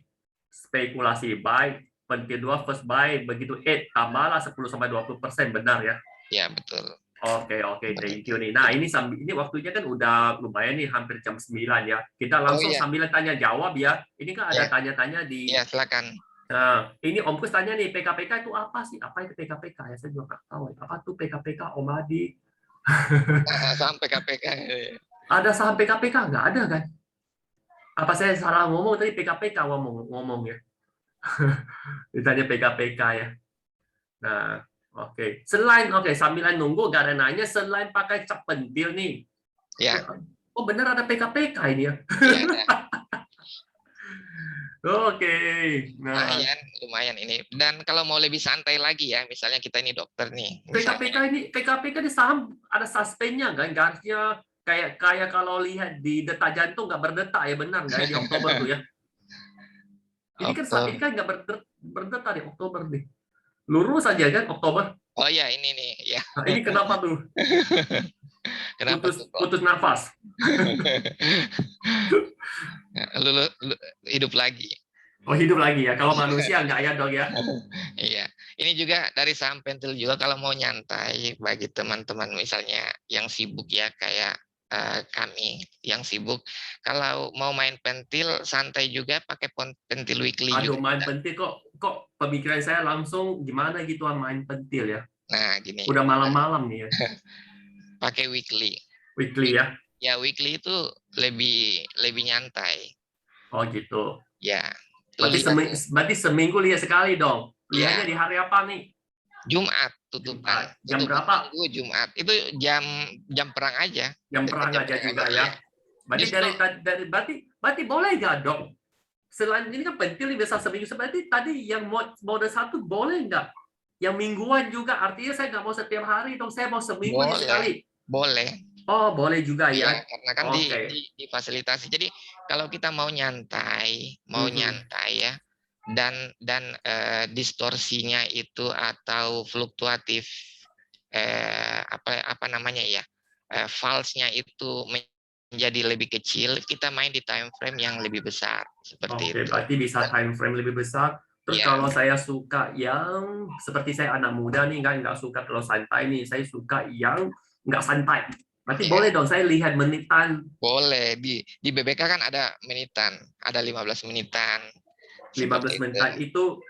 spekulasi buy, pentil 2 first buy, begitu tambahlah 10-20%, benar ya? Ya betul. Oke, thank you nih. Nah ini waktunya kan udah lumayan nih, hampir jam 9 ya. Kita langsung sambil tanya jawab ya. Ini kan ada tanya-tanya di. Ya silakan. Nah ini Om Kus tanya nih, PKPK itu apa sih? Apa itu PKPK ya? Saya juga nggak tahu. Apa tuh PKPK Om Adi? Saham PKPK. Ada saham PKPK nggak ada kan? Apa saya salah ngomong tadi PKPK ngomong ya? Ditanya PKPK ya. Nah, sambilan nunggu gak ada nanya, selain pakai cap pentil nih. Ya. Oh bener ada PKPK ini ya. Oke. Nah, lumayan ini. Dan kalau mau lebih santai lagi ya, misalnya kita ini dokter nih. PKPK di saham ada suspendnya kan? Harusnya kayak kalau lihat di detak jantung nggak berdetak ya, benar nggak ya di Oktober tuh ya? Ini kan nggak berdetak di Oktober nih. Lurus aja kan Oktober. Oh ya, ini nih ya. Nah, ini kenapa tuh? Kenapa putus nafas. lu hidup lagi. Oh, hidup lagi ya. Kalau manusia enggak ya, Dok ya? Iya. Ini juga dari saham pentil juga kalau mau nyantai bagi teman-teman misalnya yang sibuk ya kayak kami yang sibuk, kalau mau main pentil santai juga pakai pentil weekly. Aduh, juga. main pentil kok pemikiran saya langsung gimana gitu main pentil ya. Nah, gini. Udah malam-malam nih ya. Pakai weekly. Weekly ya? Ya, weekly itu lebih nyantai. Oh, gitu. Ya. Berarti seminggu lihat sekali dong. Lihatnya di hari apa nih? Jumat tutupan. Jam berapa? Minggu Jumat. Itu jam perang aja. Jam perang aja juga ya. Berarti boleh nggak, Dok? Selain ini kan pentil bisa seminggu. Berarti tadi yang mode 1 boleh nggak? Yang mingguan juga, artinya saya nggak mau setiap hari dong, saya mau seminggu sekali. Boleh. Oh, boleh juga ya. Karena kan difasilitasi. Jadi kalau kita mau nyantai ya, dan distorsinya itu atau fluktuatif apa namanya ya, false-nya itu menjadi lebih kecil, kita main di time frame yang lebih besar seperti itu. Berarti bisa time frame lebih besar. Terus kalau saya suka yang seperti saya anak muda nih, nggak suka terlalu santai nih, saya suka yang nggak santai. Berarti boleh dong saya lihat menitan. Boleh, di BBK kan ada menitan, ada 15 menitan. 15 menitan itu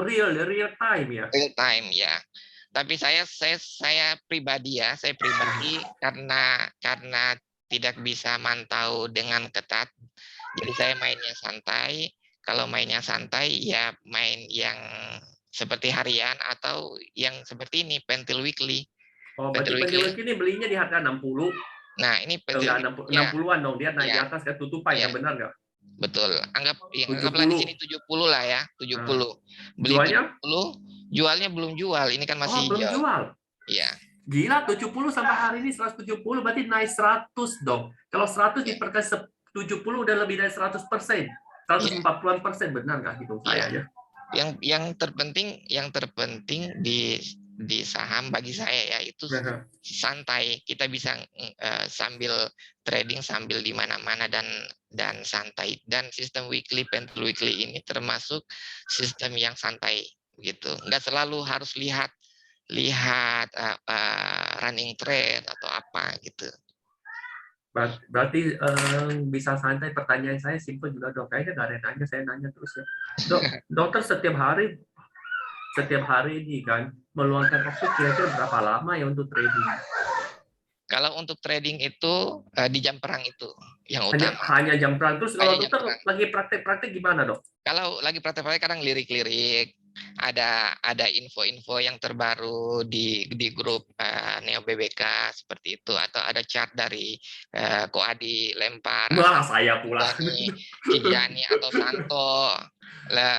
real time ya. Real time ya. Tapi saya pribadi karena tidak bisa mantau dengan ketat. Jadi saya mainnya santai. Kalau mainnya santai ya main yang seperti harian atau yang seperti ini pentil weekly. Oh, pentil weekly ini belinya di harga 60. Nah, ini pentil 60-an dong, dia naik di atas kan tutupan ya, benar nggak? Betul. Anggaplah di sini 70 lah ya, 70. Beli jualnya? 70, jualnya belum jual. Ini kan masih belum jual. Iya. Gila, 70 sampai hari ini 170 berarti naik 100 dong. Kalau 100 diperkali 70 udah lebih dari 100%. 140%, benar nggak hitung saya ya? Yang terpenting di saham bagi saya ya itu santai. Kita bisa sambil trading sambil di mana-mana dan santai. Dan sistem pentil weekly ini termasuk sistem yang santai gitu. Nggak selalu harus lihat running trade atau apa gitu. Berarti bisa santai. Pertanyaan saya simpel juga, Dok. Kayaknya nggak ada yang nanya, saya nanya terus ya. Dokter setiap hari ini kan meluangkan waktu kira-kira berapa lama ya untuk trading? Kalau untuk trading itu di jam perang itu yang utama. Hanya jam perang. Terus kalau dokter lagi praktek-praktek gimana, Dok? Kalau lagi praktek-praktek kadang lirik-lirik. Ada info-info yang terbaru di grup Neo BBK seperti itu, atau ada chart dari Ko Adi lempar. Wah, saya pula. Kijani atau Santo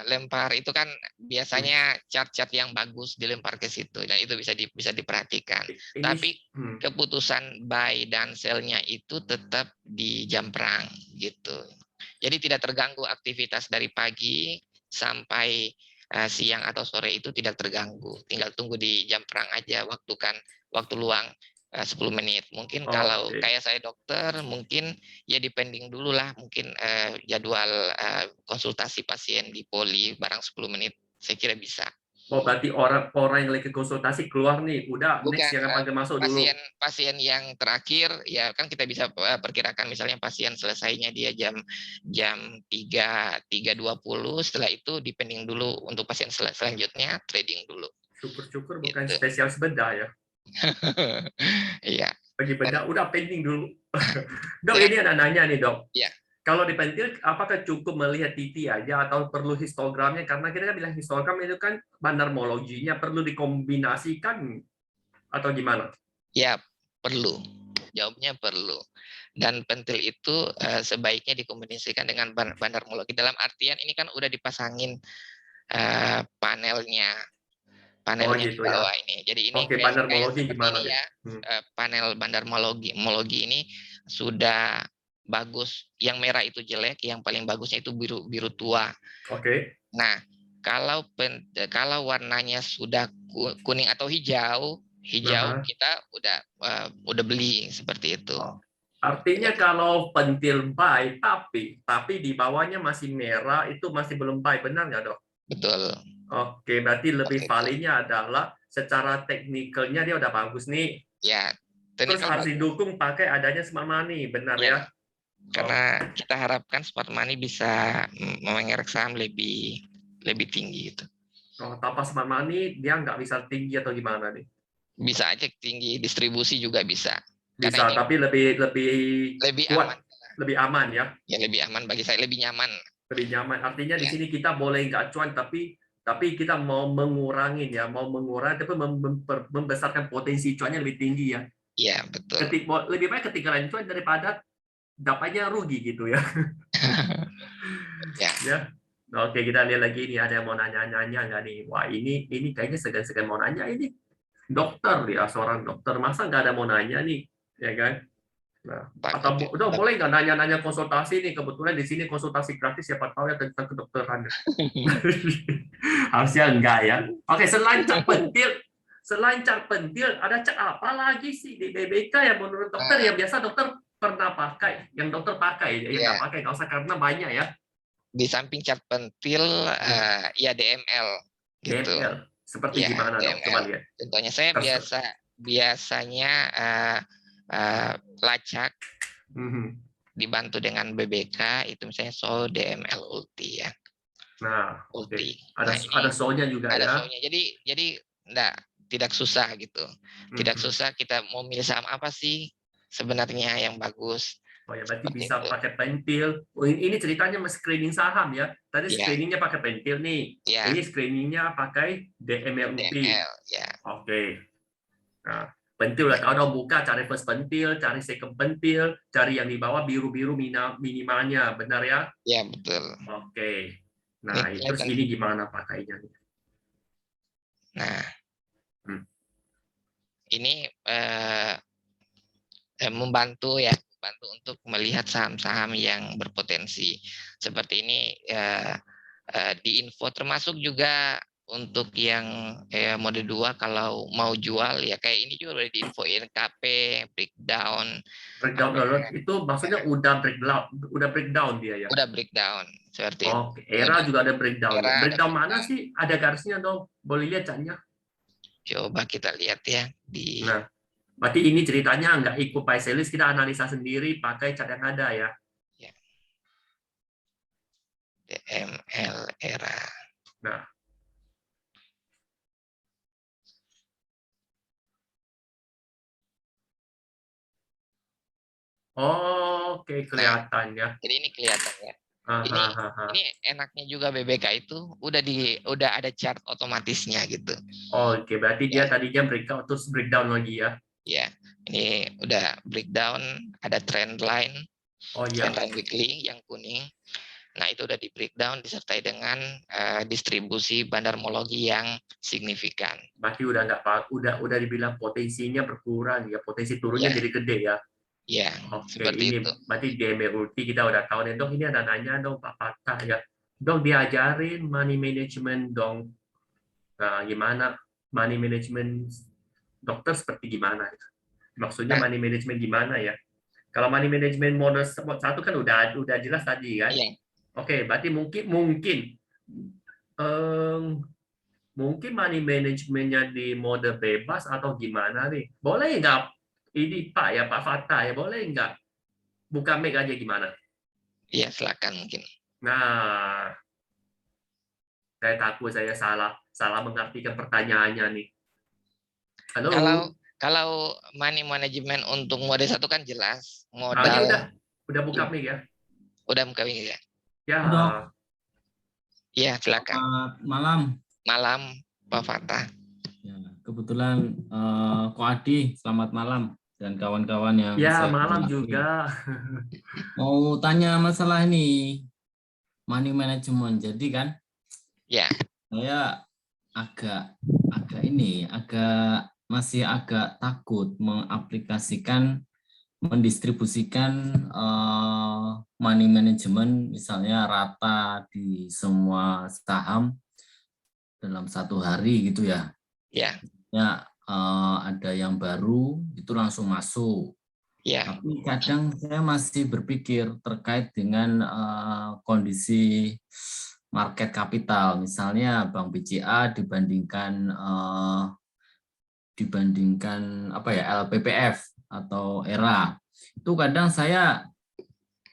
lempar itu kan biasanya chart-chart yang bagus dilempar ke situ, dan itu bisa diperhatikan. Tapi keputusan buy dan sell-nya itu tetap di jam perang gitu. Jadi tidak terganggu aktivitas dari pagi sampai siang atau sore itu tidak terganggu. Tinggal tunggu di jam perang aja, waktu luang 10 menit. Mungkin kalau kayak saya dokter, mungkin ya depending dulu lah, mungkin jadwal konsultasi pasien di poli barang 10 menit, saya kira bisa. Oh, berarti orang yang lagi konsultasi keluar nih, udah next yang panggil masuk dulu. Pasien yang terakhir ya kan kita bisa perkirakan, misalnya pasien selesainya dia jam 3.20, setelah itu depending dulu untuk pasien selanjutnya trading dulu. Syukur-syukur bukan spesial bedah ya. Iya. Bagi bedah udah pending dulu. Dok, ini ada nanya nih, Dok. Iya. Kalau di pentil, apakah cukup melihat TT aja atau perlu histogramnya? Karena kita kan bilang histogram itu kan bandarmologinya perlu dikombinasikan atau gimana? Ya, perlu. Jawabnya perlu. Dan pentil itu sebaiknya dikombinasikan dengan bandarmologi. Dalam artian ini kan udah dipasangin panelnya di gitu bawah ya. ini. Jadi ini Oke, kayak bandarmologi seperti gimana ini nih? ya. Panel bandarmologi ini sudah bagus. Yang merah itu jelek, yang paling bagusnya itu biru tua. Oke. Nah, kalau warnanya sudah kuning atau hijau kita udah beli seperti itu. Artinya kalau pentil baik tapi di bawahnya masih merah, itu masih belum baik, benar nggak, Dok? Betul. Oke, berarti lebih Seperti itu. validnya adalah secara teknikalnya dia udah bagus nih. Ya, Terus teknikal harus bagus. didukung pakai adanya smart money, benar ya? Karena kita harapkan smart money bisa mengerek saham lebih tinggi gitu. Tanpa smart money dia nggak bisa tinggi atau gimana nih? Bisa aja tinggi, distribusi juga bisa. Bisa, tapi lebih kuat, aman. lebih aman ya? Ya lebih aman bagi saya, lebih nyaman. Lebih nyaman. Artinya di sini kita boleh nggak cuan, tapi kita mau mengurangi tapi membesarkan potensi cuannya lebih tinggi ya. Iya, betul. Lebih baik ketinggalan cuan daripada dapatnya rugi gitu ya. Ya. Oke, kita lihat lagi nih, ada yang mau nanya-nanya nggak nih? Wah, ini kayaknya segan-segan mau nanya ini. Dokter dia, seorang dokter, masa nggak ada mau nanya nih, ya kan? Nah, atau boleh nggak nanya-nanya konsultasi nih? Kebetulan di sini konsultasi gratis, siapa tahu ya tentang kedokteran. Harusnya enggak ya. Oke, selain cat pentil, ada cat apa lagi sih di BBK yang menurut dokter yang biasa dokter pernah pakai, yang dokter pakai, yang nggak pakai nggak usah karena banyak ya. Di samping cat pentil, ya DML. Gitu. DML, seperti gimana dok? Coba lihat. Contohnya saya biasanya lacak dibantu dengan BBK, itu misalnya Sol DML Ulti ya. Nah, Ulti. Ada soalnya juga ada ya. soalnya. Jadi tidak susah gitu. Tidak susah kita mau milih saham apa sih sebenarnya yang bagus. Oh ya, berarti bisa pakai pentil. Ini ceritanya screening saham ya. Tadi screeningnya pakai pentil nih. Ini screeningnya pakai DML Ulti. Oke. Nah, pentil udah tahu dong, buka, cari first pentil, cari second pentil, cari yang di bawah biru-biru minimalnya, benar ya? Iya, betul. Oke. Nah, terus ini gimana pakainya? Nah, ini membantu untuk melihat saham-saham yang berpotensi. Seperti ini di info, termasuk juga untuk yang mode 2 kalau mau jual ya kayak ini juga udah diinfoin KP, breakdown. Itu maksudnya udah breakdown dia ya? Udah breakdown seperti itu. Era juga ada breakdown. Breakdown mana sih? Ada garisnya dong. Boleh lihat catnya? Coba kita lihat ya di. Nah, berarti ini ceritanya nggak ikut Paiselis, kita analisa sendiri pakai cat yang ada ya? Ya. DML era. Nah. Oke, kelihatan ya. Jadi ini kelihatan ya. Ini enaknya juga BBK itu udah ada chart otomatisnya gitu. Oke, berarti dia tadinya breakout terus breakdown lagi ya? Ya, ini udah breakdown, ada trend line, trend line weekly yang kuning. Nah, itu udah di breakdown disertai dengan distribusi bandarmologi yang signifikan. Berarti udah dibilang potensinya berkurang ya, potensi turunnya jadi gede ya. Ya, seperti itu. Berarti DML Ulti kita udah tahu nih, dok. Ini ada nanya dong Pak Fatah ya, dok diajarin money management dong. Nah, gimana money management dokter seperti gimana? Maksudnya money management gimana ya? Kalau money management mode 1 kan udah jelas tadi kan? Oke, berarti mungkin money managementnya di mode bebas atau gimana nih? Boleh nggak? Ini Pak Fatah ya, boleh nggak buka mic aja gimana? Iya, silakan mungkin. Nah, saya takut saya salah mengartikan pertanyaannya nih. Halo. Kalau money management untuk mode 1 kan jelas. Modal. Udah buka mic ya? Udah buka mic ya? Ya. Iya, silakan. Malam, Pak Fatah. Ya, kebetulan Ko Adi, selamat malam. dan kawan-kawan yang Ya, saya malam hormati. juga. Mau tanya masalah ini, money management. Jadi kan, Ya, saya masih agak takut mendistribusikan money management misalnya rata di semua saham dalam satu hari gitu ya. ya, Ya, ada yang baru itu langsung masuk. ya, Tapi kadang saya masih berpikir terkait dengan kondisi market kapital, misalnya Bank BCA dibandingkan apa ya LPPF atau ERA. Itu kadang saya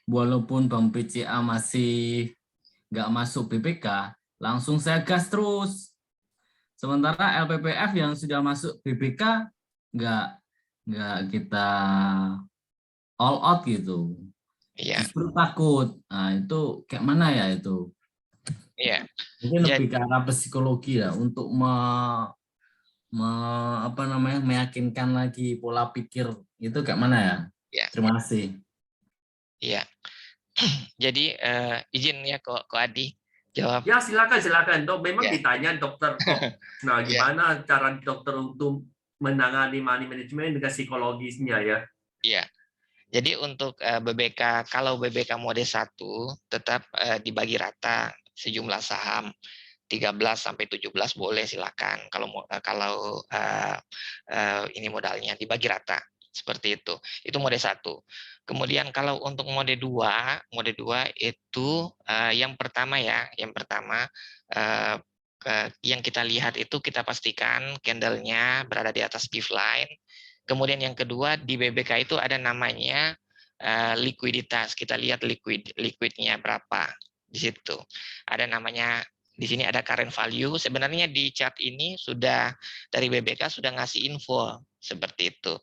walaupun Bank BCA masih nggak masuk BPK, langsung saya gas terus. Sementara LPPF yang sudah masuk BPK nggak kita all out gitu. ya, Justru takut. Nah, itu kayak mana ya itu? ya. Mungkin lebih Jadi, ke arah psikologi ya untuk meyakinkan lagi pola pikir itu kayak mana ya? ya, Terima kasih. ya. Jadi izin ya kok Adi jawab. Ya, silakan dok. Memang Ya. ditanya dokter kok. Nah, Ya. gimana cara dokter untuk menangani money management dengan psikologisnya ya? Iya. Jadi untuk BBK, kalau BBK mode 1 tetap dibagi rata sejumlah saham 13 sampai 17 boleh silakan kalau ini modalnya dibagi rata seperti itu. Itu mode 1. Kemudian kalau untuk mode 2 itu yang pertama yang kita lihat itu kita pastikan candle-nya berada di atas give line. Kemudian yang kedua di BBK itu ada namanya likuiditas. Kita lihat liquidnya berapa di situ. Ada namanya di sini ada current value. Sebenarnya di chart ini sudah dari BBK sudah ngasih info seperti itu.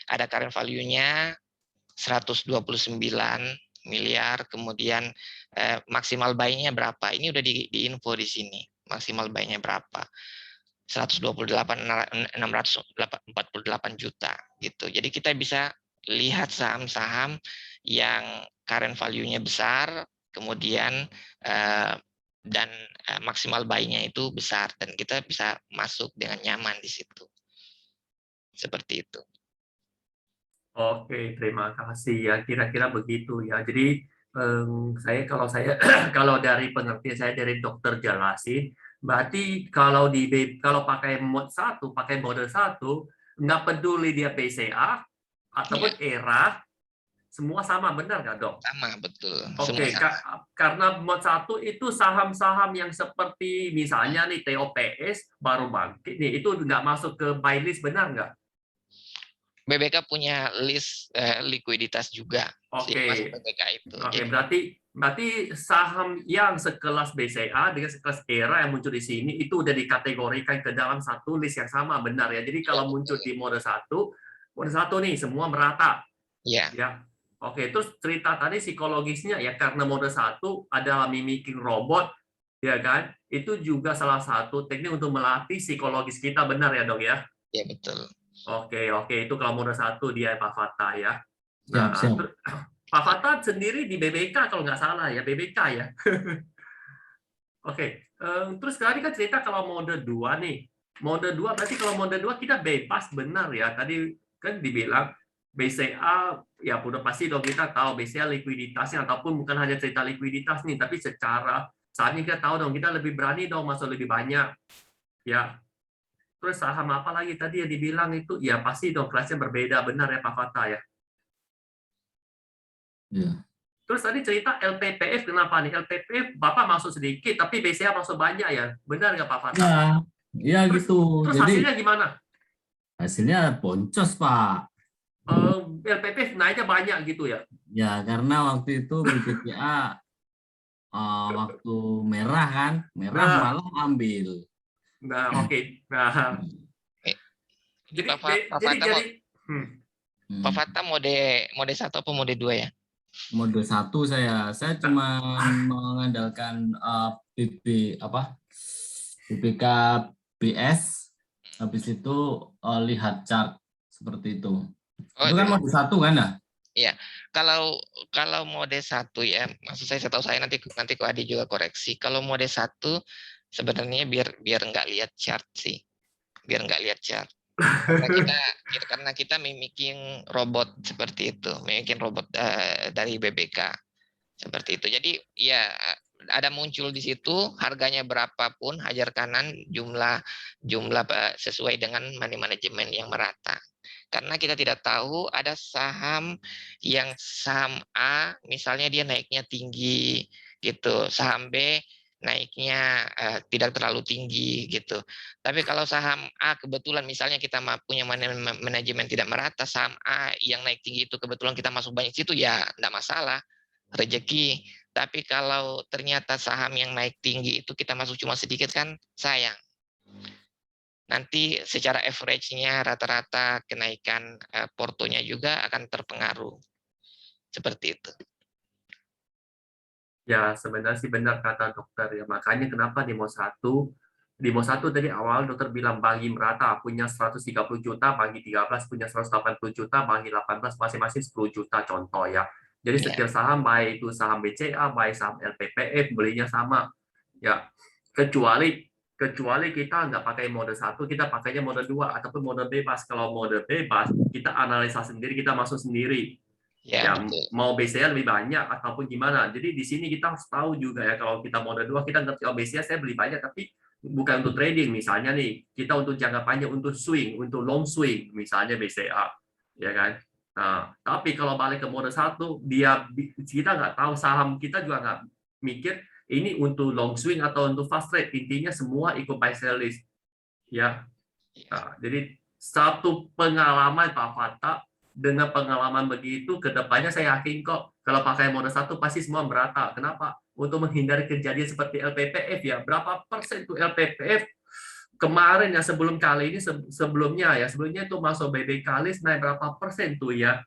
Ada current value-nya 129 miliar, kemudian maksimal buy-nya berapa? Ini udah di info di sini. Maksimal buy-nya berapa? 648 juta gitu. Jadi kita bisa lihat saham-saham yang current value-nya besar, kemudian dan maksimal buy-nya itu besar dan kita bisa masuk dengan nyaman di situ. Seperti itu. Oke, terima kasih ya. Kira-kira begitu ya. Jadi saya kalau dari pengertian saya dari dokter jelasin, berarti kalau pakai mode 1, nggak peduli dia BCA ataupun ERA, semua sama, benar nggak dok? Sama, betul. Oke, karena mode 1 itu saham-saham yang seperti misalnya nih TOPS baru bangkit nih, itu nggak masuk ke buy list, benar nggak? BBK punya list likuiditas juga. Oke. BBK itu. Oke, berarti saham yang sekelas BCA dengan sekelas ERA yang muncul di sini itu udah dikategorikan ke dalam satu list yang sama, benar ya. Jadi kalau muncul di mode 1 nih semua merata. Ya. Ya. Oke, terus cerita tadi psikologisnya ya karena mode 1 adalah mimicking robot, ya kan? Itu juga salah satu teknik untuk melatih psikologis kita, benar ya, Dok ya? Ya, betul. Oke, itu kalau mode 1 dia Pak Fatah ya. Nah, Siap. Pak Fatah sendiri di BBK kalau nggak salah ya, BBK ya. Oke, terus tadi kan cerita kalau mode 2 nih. Mode 2 berarti kalau mode 2 kita bebas, benar ya. Tadi kan dibilang BCA, ya udah pasti dong kita tahu BCA likuiditasnya, ataupun bukan hanya cerita likuiditas nih, tapi secara saatnya kita tahu dong, kita lebih berani dong masuk lebih banyak. Ya, terus saham apa lagi tadi yang dibilang itu? Ya pasti dong kelasnya berbeda, benar ya Pak Fatah ya? Ya. Terus tadi cerita LPPF, kenapa nih? LPPF Bapak masuk sedikit, tapi BCA masuk banyak ya? Benar nggak Pak Fatah? Ya gitu. Terus Jadi hasilnya gimana? hasilnya boncos, Pak. LPPF naiknya banyak gitu ya? Ya, karena waktu itu BBCA waktu merah kan, malah ambil. Nah, oke. Nah, jadi Pak Fatah mode 1 apa mode 2 ya? Mode 1 saya cuma mengandalkan BBKBS, habis itu lihat chart seperti itu. Itu kan mode 1 kan ya? Iya, kalau mode 1 ya, maksud saya setahu saya nanti Ko Adi juga koreksi. Kalau mode 1 sebenarnya biar nggak lihat chart sih, biar nggak lihat chart. Karena kita mimicking robot seperti itu, mimicking robot dari BBK seperti itu. Jadi ya ada muncul di situ harganya berapapun, hajar kanan jumlah sesuai dengan money management yang merata. Karena kita tidak tahu ada saham A misalnya dia naiknya tinggi gitu, saham B naiknya tidak terlalu tinggi gitu. Tapi kalau saham A kebetulan misalnya kita punya manajemen tidak merata, saham A yang naik tinggi itu kebetulan kita masuk banyak situ, ya enggak masalah, rezeki. Tapi kalau ternyata saham yang naik tinggi itu kita masuk cuma sedikit, kan sayang. Nanti secara average-nya rata-rata kenaikan portonya juga akan terpengaruh. Seperti itu. Ya, sebenarnya sih benar kata dokter ya. Makanya kenapa di mode 1 tadi awal dokter bilang bagi merata, punya 130 juta bagi 13, punya 180 juta bagi 18, masing-masing 10 juta contoh ya. Jadi setiap saham, baik itu saham BCA, baik saham LPPF, belinya sama. Ya, kecuali kita nggak pakai mode 1, kita pakainya mode 2 ataupun mode bebas. Kalau mode bebas, kita analisa sendiri, kita masuk sendiri. Ya, mau BCA lebih banyak ataupun gimana. Jadi di sini kita harus tahu juga ya, kalau kita mode 2 kita ngerti, oh BCA saya beli banyak tapi bukan untuk trading misalnya nih, kita untuk jangka panjang, untuk swing, untuk long swing misalnya BCA, ya kan. Nah, tapi kalau balik ke mode 1, kita nggak tahu, saham kita juga nggak mikir ini untuk long swing atau untuk fast trade, intinya semua ikut buy sell list ya. Nah, jadi satu pengalaman Pak Fatta, dengan pengalaman begitu kedepannya saya yakin kok kalau pakai mode 1 pasti semua merata. Kenapa? Untuk menghindari kejadian seperti LPPF ya. Berapa persen tuh LPPF kemarin ya, sebelum kali ini, sebelumnya itu masuk BBK list naik berapa persen tuh ya?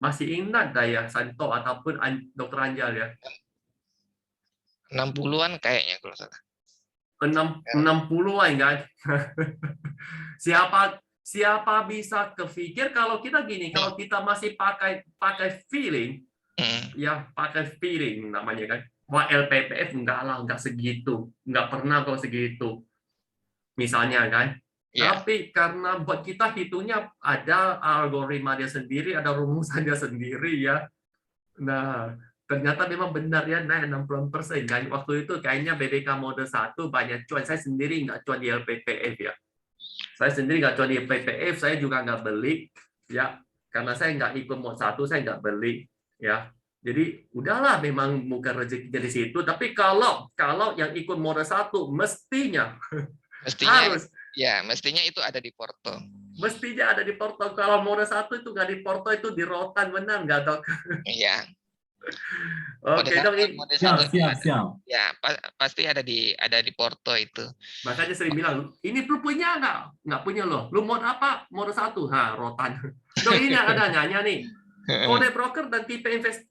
Masih ingat dah ya Santo ataupun Dokter Anjal ya? 60-an kayaknya kalau salah. 60-an kan? Siapa bisa kepikir kalau kita gini, kalau kita masih pakai feeling, ya pakai feeling namanya kan. Wah, LPPF enggak segitu, enggak pernah kok segitu. Misalnya kan. Tapi karena buat kita hitungnya ada algoritma dia sendiri, ada rumusannya sendiri ya. Nah, ternyata memang benar ya, naik 60%. Kan waktu itu kayaknya BBK mode 1 banyak cuan. Saya sendiri nggak cuan di LPPF ya. Saya sendiri nggak cuan di LPPF, saya juga nggak beli ya. Karena saya nggak ikut mode 1, saya nggak beli ya. Jadi udahlah, memang bukan rezeki dari situ. Tapi kalau yang ikut mode 1 mestinya harus mestinya itu ada di porto. Mestinya ada di porto. Kalau mode 1 itu nggak di porto, itu di rotan, benar nggak dok? Iya. Oke dok, siap. Ya pasti ada di porto itu. Makanya sering bilang, ini lu punya nggak punya loh. Lu mode apa? Mode 1, rotan. Dok, ini ada nanya nih. Kode broker dan tipe investor.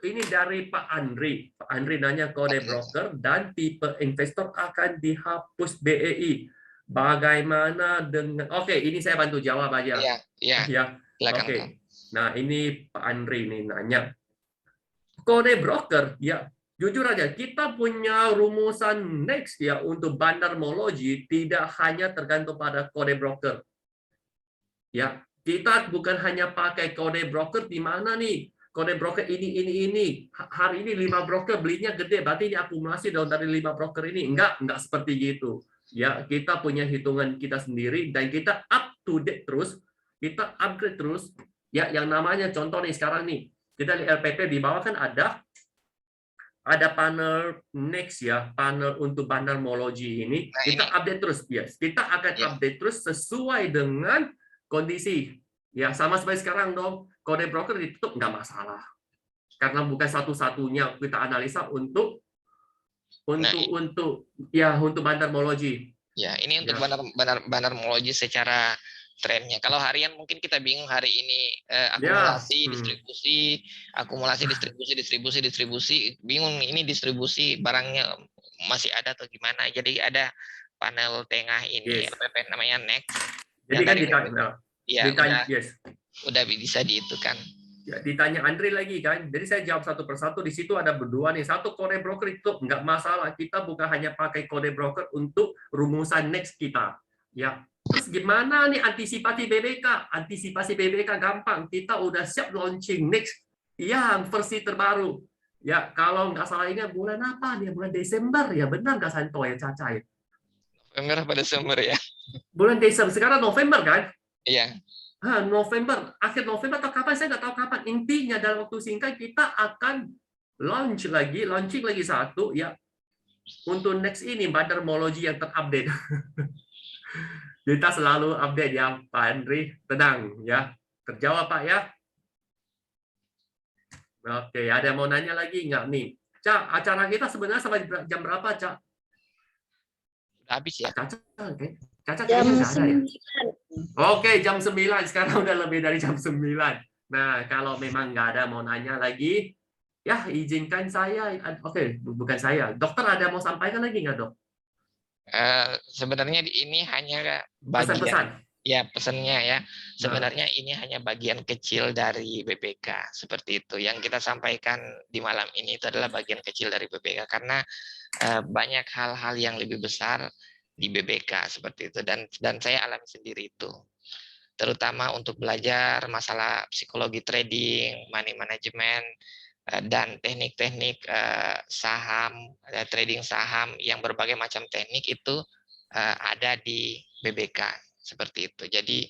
Ini dari Pak Andri. Pak Andri nanya, kode broker dan tipe investor akan dihapus BEI. Bagaimana dengan... Oke, ini saya bantu jawab aja. Iya. Oke. Nah, ini Pak Andri nih nanya. Kode broker, ya jujur aja, kita punya rumusan next ya untuk bandarmologi, tidak hanya tergantung pada kode broker. Ya, kita bukan hanya pakai kode broker di mana nih. Kode broker ini. Hari ini 5 broker belinya gede, berarti ini akumulasi dari 5 broker ini. Enggak seperti gitu. Ya, kita punya hitungan kita sendiri dan kita up to date terus, kita upgrade terus. Ya, yang namanya contoh nih sekarang nih, kita di LPP di bawah kan ada panel next ya, panel untuk bandarmologi ini. Kita update terus, kita akan update terus sesuai dengan kondisi. Ya, sama seperti sekarang dong, kode broker ditutup nggak masalah. Karena bukan satu-satunya kita analisa untuk bandarmologi. Ya, ini untuk bandarmologi secara trennya. Kalau harian mungkin kita bingung hari ini akumulasi, distribusi, bingung ini distribusi barangnya masih ada atau gimana. Jadi ada panel tengah ini LPP namanya next. Jadi kan Ya, ditanya, yes. Udah bisa diitukan. Ya, ditanya Andre lagi kan, jadi saya jawab satu persatu. Di situ ada berdua nih, satu kode broker itu nggak masalah. Kita bukan hanya pakai kode broker untuk rumusan next kita. Ya, terus gimana nih antisipasi BBK? Antisipasi BBK gampang. Kita udah siap launching next yang versi terbaru. Ya, kalau nggak salah ini bulan apa nih? Bulan Desember ya, benar nggak Santo ya, Caca ya? November pada Desember ya. Bulan Desember, sekarang November kan? Iya. November, akhir November atau kapan, saya nggak tahu kapan. Intinya dalam waktu singkat kita akan launching lagi satu ya untuk next ini bandarmologi yang terupdate. Kita selalu update ya Pak Andri, tenang ya, terjawab Pak ya. Oke, ada yang mau nanya lagi nggak nih? Cak, acara kita sebenarnya sampai jam berapa Cak? Udah habis ya. Caca, oke. Caca Jam kayaknya nggak ada ya? 9. Oke, jam 9. Sekarang udah lebih dari jam 9. Nah, kalau memang nggak ada mau nanya lagi, ya izinkan saya. Oke, bukan saya. Dokter ada mau sampaikan lagi nggak, Dok? Sebenarnya ini hanya bagian. Pesan-pesan. Ya, pesannya ya. Sebenarnya ini hanya bagian kecil dari BPK. Seperti itu. Yang kita sampaikan di malam ini itu adalah bagian kecil dari BPK. Karena banyak hal-hal yang lebih besar di BPK seperti itu. Dan saya alami sendiri itu. Terutama untuk belajar masalah psikologi trading, money management, dan teknik-teknik saham, trading saham yang berbagai macam teknik itu ada di BBK seperti itu. Jadi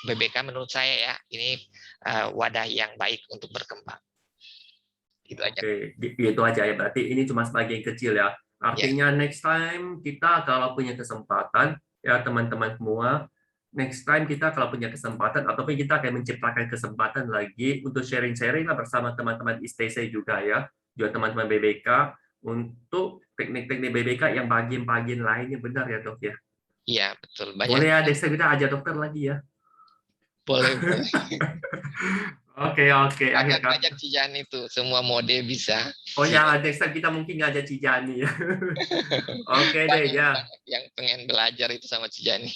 BBK menurut saya ya ini wadah yang baik untuk berkembang. Itu aja. Oke, itu aja ya. Berarti ini cuma sebagian kecil ya. Artinya next time kita kalau punya kesempatan ya teman-teman semua, next time kita kalau punya kesempatan ataupun kita akan menciptakan kesempatan lagi untuk sharing-sharing lah bersama teman-teman ISTC juga ya, juga teman-teman BBK untuk teknik-teknik BBK yang bagian-bagian lainnya, benar ya Dok ya? Iya betul. Banyak. Boleh ya, next time kita ajak dokter lagi ya. Boleh. Oke. Ajak Cijani itu semua mode bisa. Oh ya, next time kita mungkin ngajak Cijani ya. Oke deh ya. Yang pengen belajar itu sama Cijani.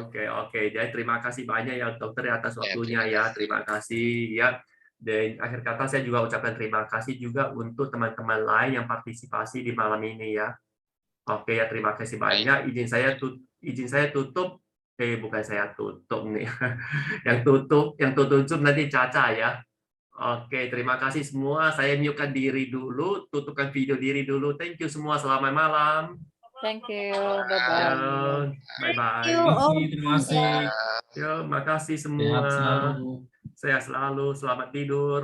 Oke. Jadi terima kasih banyak ya dokter atas waktunya ya. Terima kasih ya. Dan akhir kata saya juga ucapkan terima kasih juga untuk teman-teman lain yang partisipasi di malam ini ya. Oke ya, terima kasih banyak. Izin saya tutup. Bukan saya tutup nih. Yang tutup nanti Caca ya. Oke, terima kasih semua. Saya mute-kan diri dulu, tutupkan video diri dulu. Thank you semua. Selamat malam. Thank you. Bye-bye. Bye-bye. Terima kasih. Yo, makasih Sehat semua. selalu. Sehat selalu. Selamat tidur.